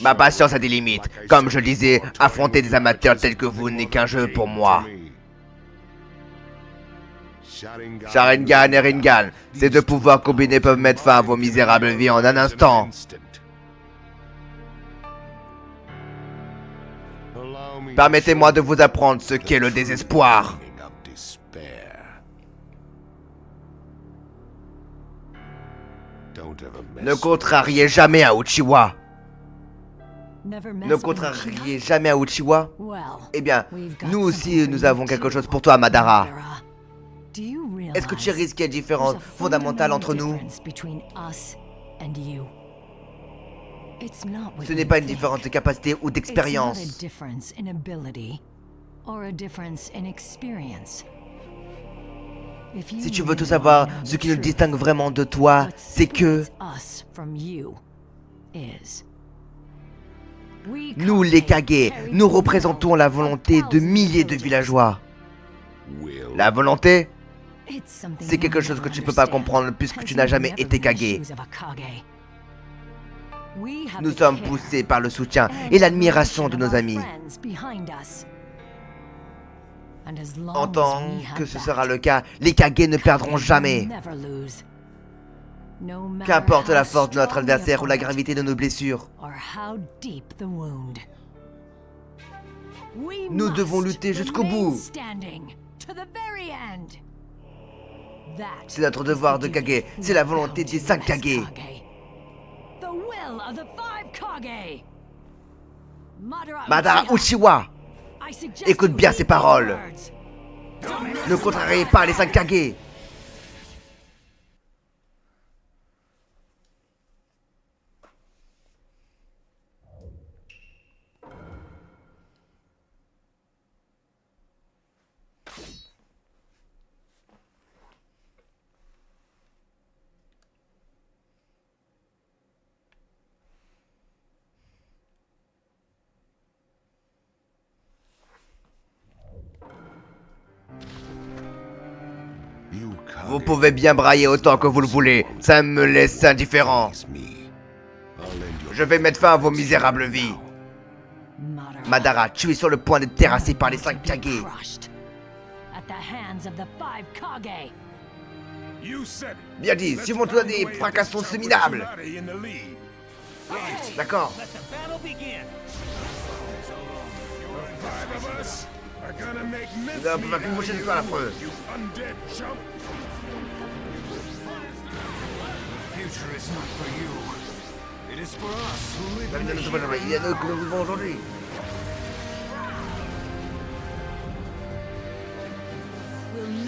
Ma patience a des limites. Comme je le disais, affronter des amateurs tels que vous n'est qu'un jeu pour moi. Sharingan et Rinnegan, ces deux pouvoirs combinés peuvent mettre fin à vos misérables vies en un instant. Permettez-moi de vous apprendre ce qu'est le désespoir. Ne contrariez jamais à Uchiwa. Ne contrariez jamais à Uchiwa. Eh bien, nous aussi, nous avons quelque chose pour toi, Madara. Est-ce que tu réalises qu'il y a une différence fondamentale entre nous? Ce n'est pas une différence de capacité ou d'expérience. Si tu veux tout savoir, ce qui nous distingue vraiment de toi, c'est que nous, les Kage, nous représentons la volonté de milliers de villageois. La volonté, c'est quelque chose que tu ne peux pas comprendre puisque tu n'as jamais été Kage. Nous sommes poussés par le soutien et l'admiration de nos amis. En tant que ce sera le cas, les Kage ne perdront jamais. Qu'importe la force de notre adversaire ou la gravité de nos blessures, nous devons lutter jusqu'au bout. C'est notre devoir de Kage, c'est la volonté des 5 Kage. Madara Uchiwa, écoute bien ces paroles. Ne contrariez pas les 5 Kage. Vous pouvez bien brailler autant que vous le voulez, ça me laisse indifférent. Je vais mettre fin à vos misérables vies. Madara, tu es sur le point d'être terrassé par les 5 Kage. Bien dit, suivons-toi des fracassons seminables. D'accord. Nous allons pouvoir une prochaine fois, l'affreux. Il y a nous que nous vivons aujourd'hui. Ne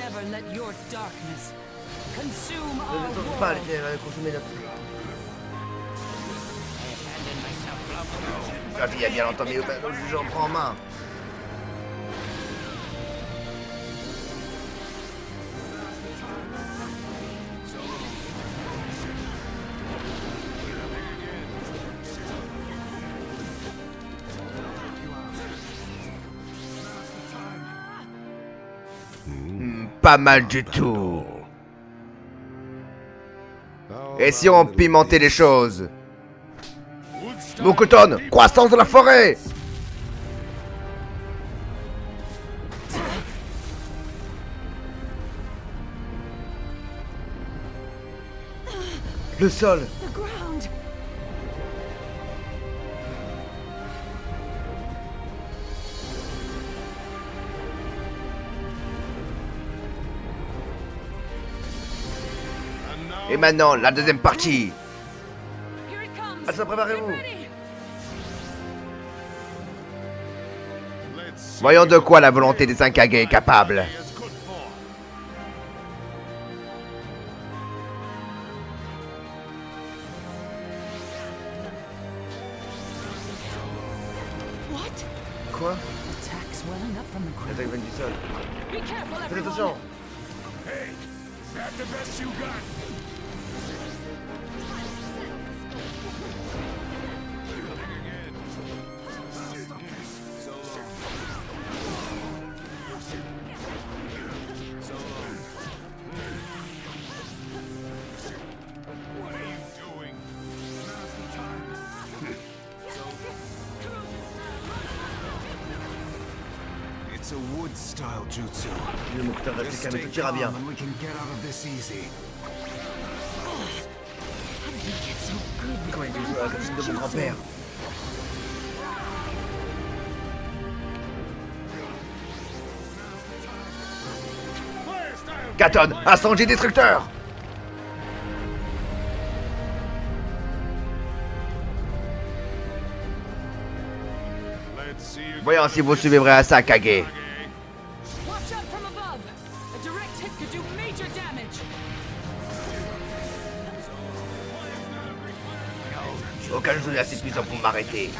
laissons pas les terres consommer notre... Il y a bien longtemps, mais j'en prends en main. Pas mal du tout. Et si on pimentait les choses? Mokuton, croissance de la forêt. Le sol. Et maintenant, la deuxième partie. Alors, préparez-vous. Voyons de quoi la volonté des 5 Kage est capable. Quoi? L'attaque vient du sol. Faites attention. It's a wood-style jutsu. Le moteur reste Just calme, stay tout ira bien. calm and we can get out of this easy. How did he get so good with Comment il joue à la cuisine de mon grand-père? Katon, incendie destructeur! Let's see you. Voyons si vous suivrez à ça, Kage. Watch out from above. A direct hit could do major damage. Aucun jeu n'est assez puissant pour m'arrêter.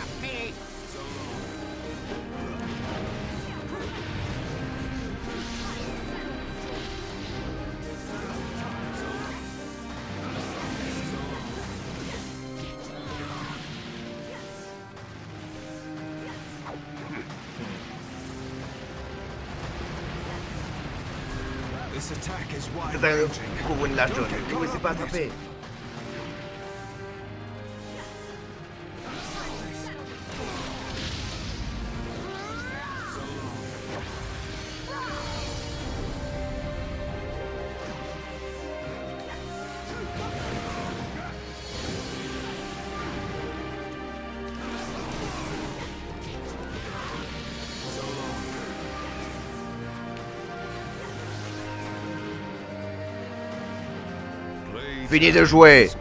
This attack is C'est un wide-ranging. couvre une lâche jaune. Ne vous laissez pas attraper. Fini de jouer.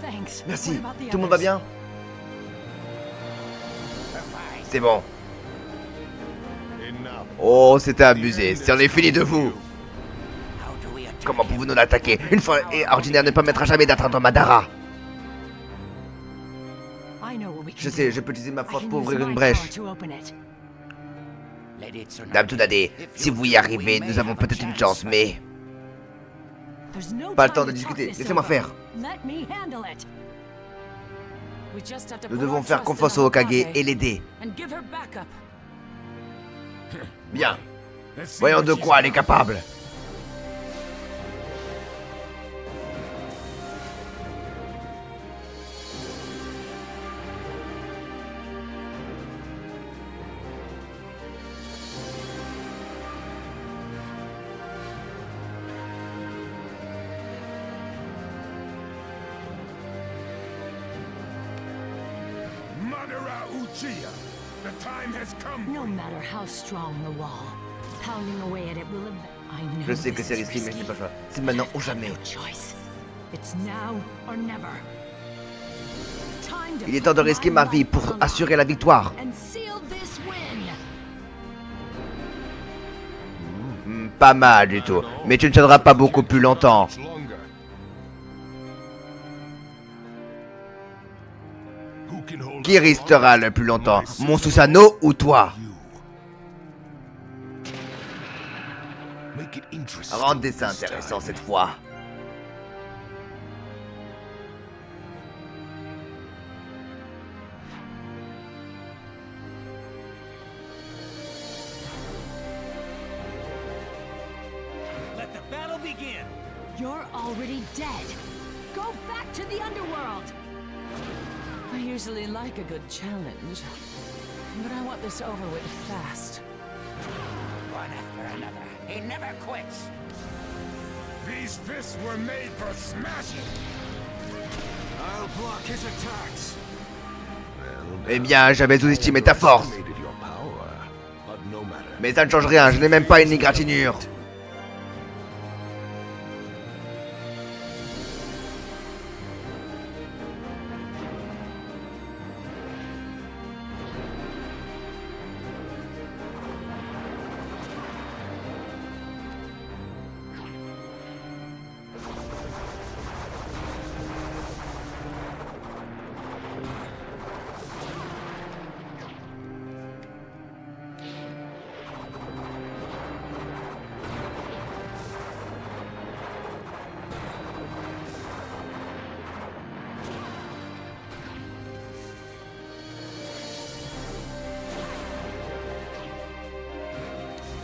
Thanks. Merci. What about the Tout le monde va others? bien? C'est bon. Enough. Oh, c'était abusé. C'en est fini de vous. How do we attack Comment him? pouvez-vous nous l'attaquer? Une fois et ordinaire ne permettra jamais d'atteindre Madara. I know what we can Je sais, do. je peux utiliser ma I force can pour use ouvrir une mind brèche. power to open it. Lady Tsunade, Dame Tsunade, if si you vous y do, arrivez, we may nous avons have a peut-être une chance, chance, mais... There's no Pas le temps time de to talk discuter. this Laissez-moi over. faire. Let me handle it. We just have to Nous put devons our faire trust in confiance the au Hokage Hokage et l'aider. and give her backup. Bien. Let's see Voyons what de she's quoi elle est got. capable. Madara Uchiha, the time has come. No matter how strong the wall, pounding away at it will have... I know Je sais que this c'est is risqué, mais je risky. n'ai pas le choix. C'est maintenant ou I've jamais. no choice. It's now or never. Time to Il est temps de put risquer my ma vie life pour on the assurer la victoire. line and seal this win. Pas mal du tout. Mais tu ne tiendras pas beaucoup plus longtemps. Much longer. Who can hold Qui up restera le plus longtemps? Mon Susanoo ou toi? you? Make it interesting Rendez ça this intéressant time. cette fois. Let the battle begin. You're already dead. Go back to the underworld. I usually like a good challenge, but I want this over with fast. One after another. He never quits. These fists were made for smashing. I'll block his attacks. Eh bien, j'avais sous-estimé ta force. Underestimated your power, but no matter. Mais ça ne change rien, je n'ai même pas une égratignure.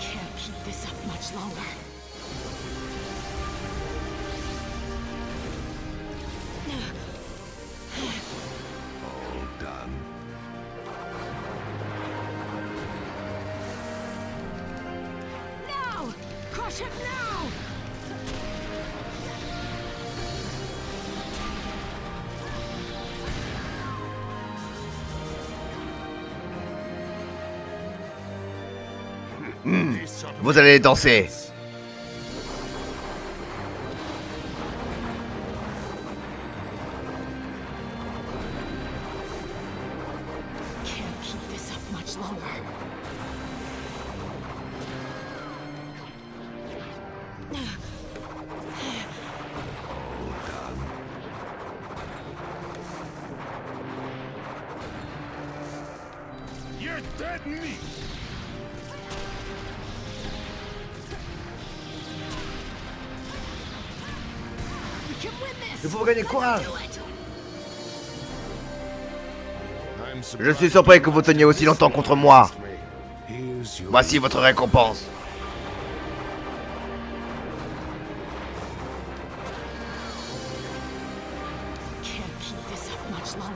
Can't keep this up much longer. Finish him now! Vous allez danser. Can't keep this up much longer. You're dead meat! We can win this! Il faut gagner courage. Do it! Je suis surpris que vous teniez aussi longtemps contre moi. Here's your Voici votre récompense. Can't keep this up much longer.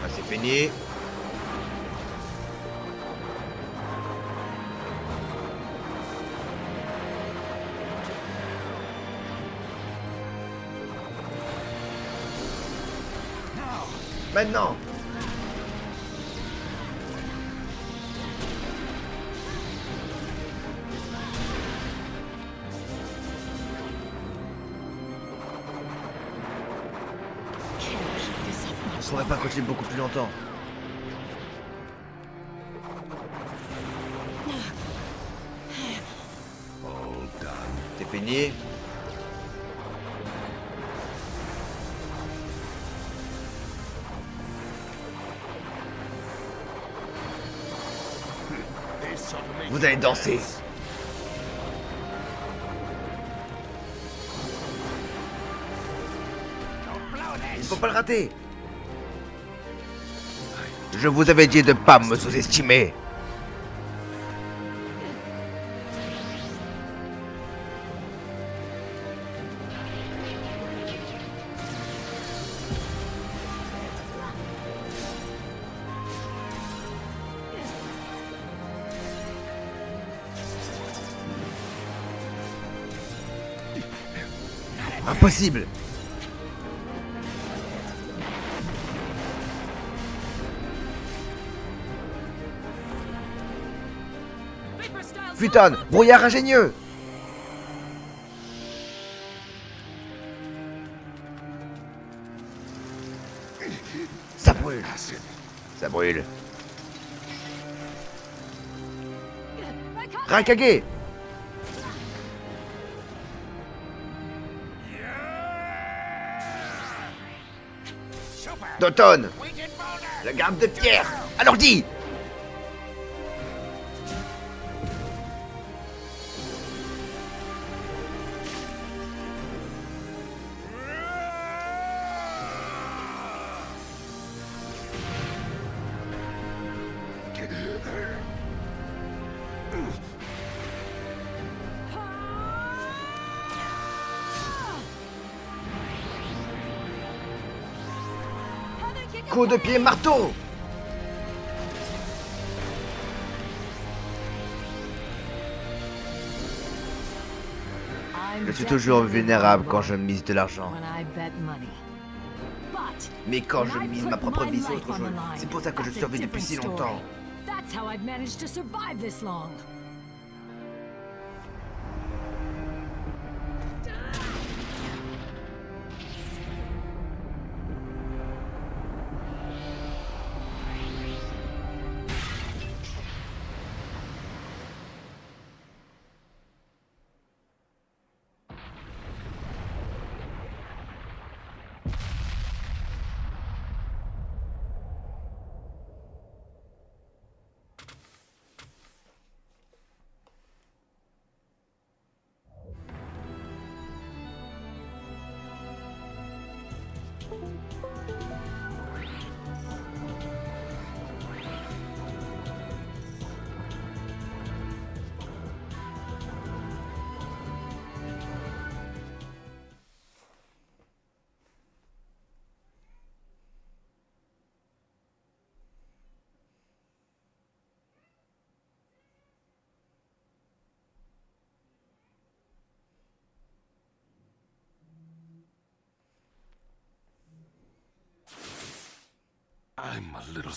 Ah, c'est fini. Maintenant. Can't keep this up Je much pourrais pas continuer beaucoup plus longtemps. C'est fini. Vous allez danser. Il faut pas le rater. Je vous avais dit de pas me sous-estimer. Impossible. Putain, brouillard ingénieux. Ça brûle. Ça brûle. Raikage. D'automne. La garde de pierre. Alors dis. Coup de pied marteau. Je suis toujours vulnérable quand je mise de l'argent. Mais quand je mise ma propre vie sur autre chose, c'est pour ça que je survis depuis si longtemps. That's how I've managed to survive this long.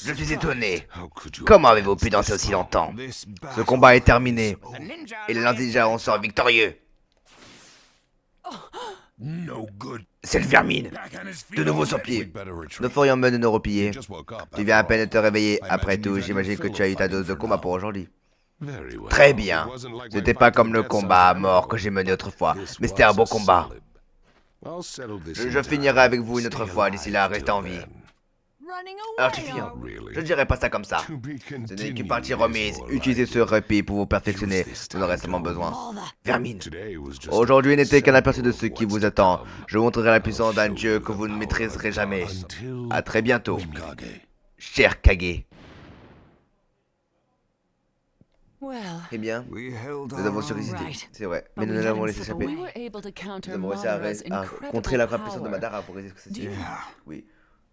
Je suis étonné. Comment avez-vous pu danser aussi longtemps? Ce combat est terminé. Et les ninjas en sortent victorieux. C'est le vermine. De nouveau sur pied. Nous ferions mieux de nous replier. Tu viens à peine de te réveiller. Après tout, j'imagine que tu as eu ta dose de combat pour aujourd'hui. Très bien. Ce n'était pas comme le combat à mort que j'ai mené autrefois, mais c'était un beau combat. Je finirai avec vous une autre fois. D'ici là, restez en vie. Alors tu finis. Je ne dirais pas ça comme ça. Ce n'est qu'une partie remise. Utilisez ce répit pour vous perfectionner. Vous en aurez seulement besoin. Vermine. Aujourd'hui n'était qu'un aperçu de ce qui vous attend. Je vous montrerai la puissance d'un dieu que vous ne maîtriserez jamais. À très bientôt, cher Kage. Eh bien, nous avons surrésisté, c'est vrai, mais nous l'avons laissé échapper. Nous avons réussi à contrer la grave puissance de Madara pour résister ce que oui,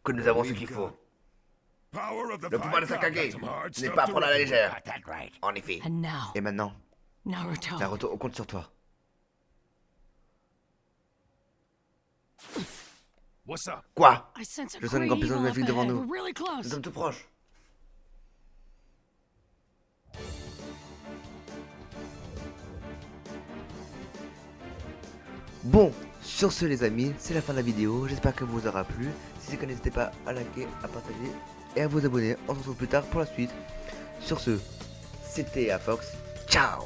que nous avons ce qu'il faut. Le pouvoir de Sakage n'est pas à prendre à la légère. En effet. Et maintenant, Naruto, on compte sur toi. Quoi? Je sens une grande puissance magique devant nous. Nous sommes tout proches. Bon, sur ce les amis, c'est la fin de la vidéo, j'espère que vous aura plu. Si c'est le cas, n'hésitez pas à liker, à partager et à vous abonner. On se retrouve plus tard pour la suite. Sur ce, c'était Afox, ciao.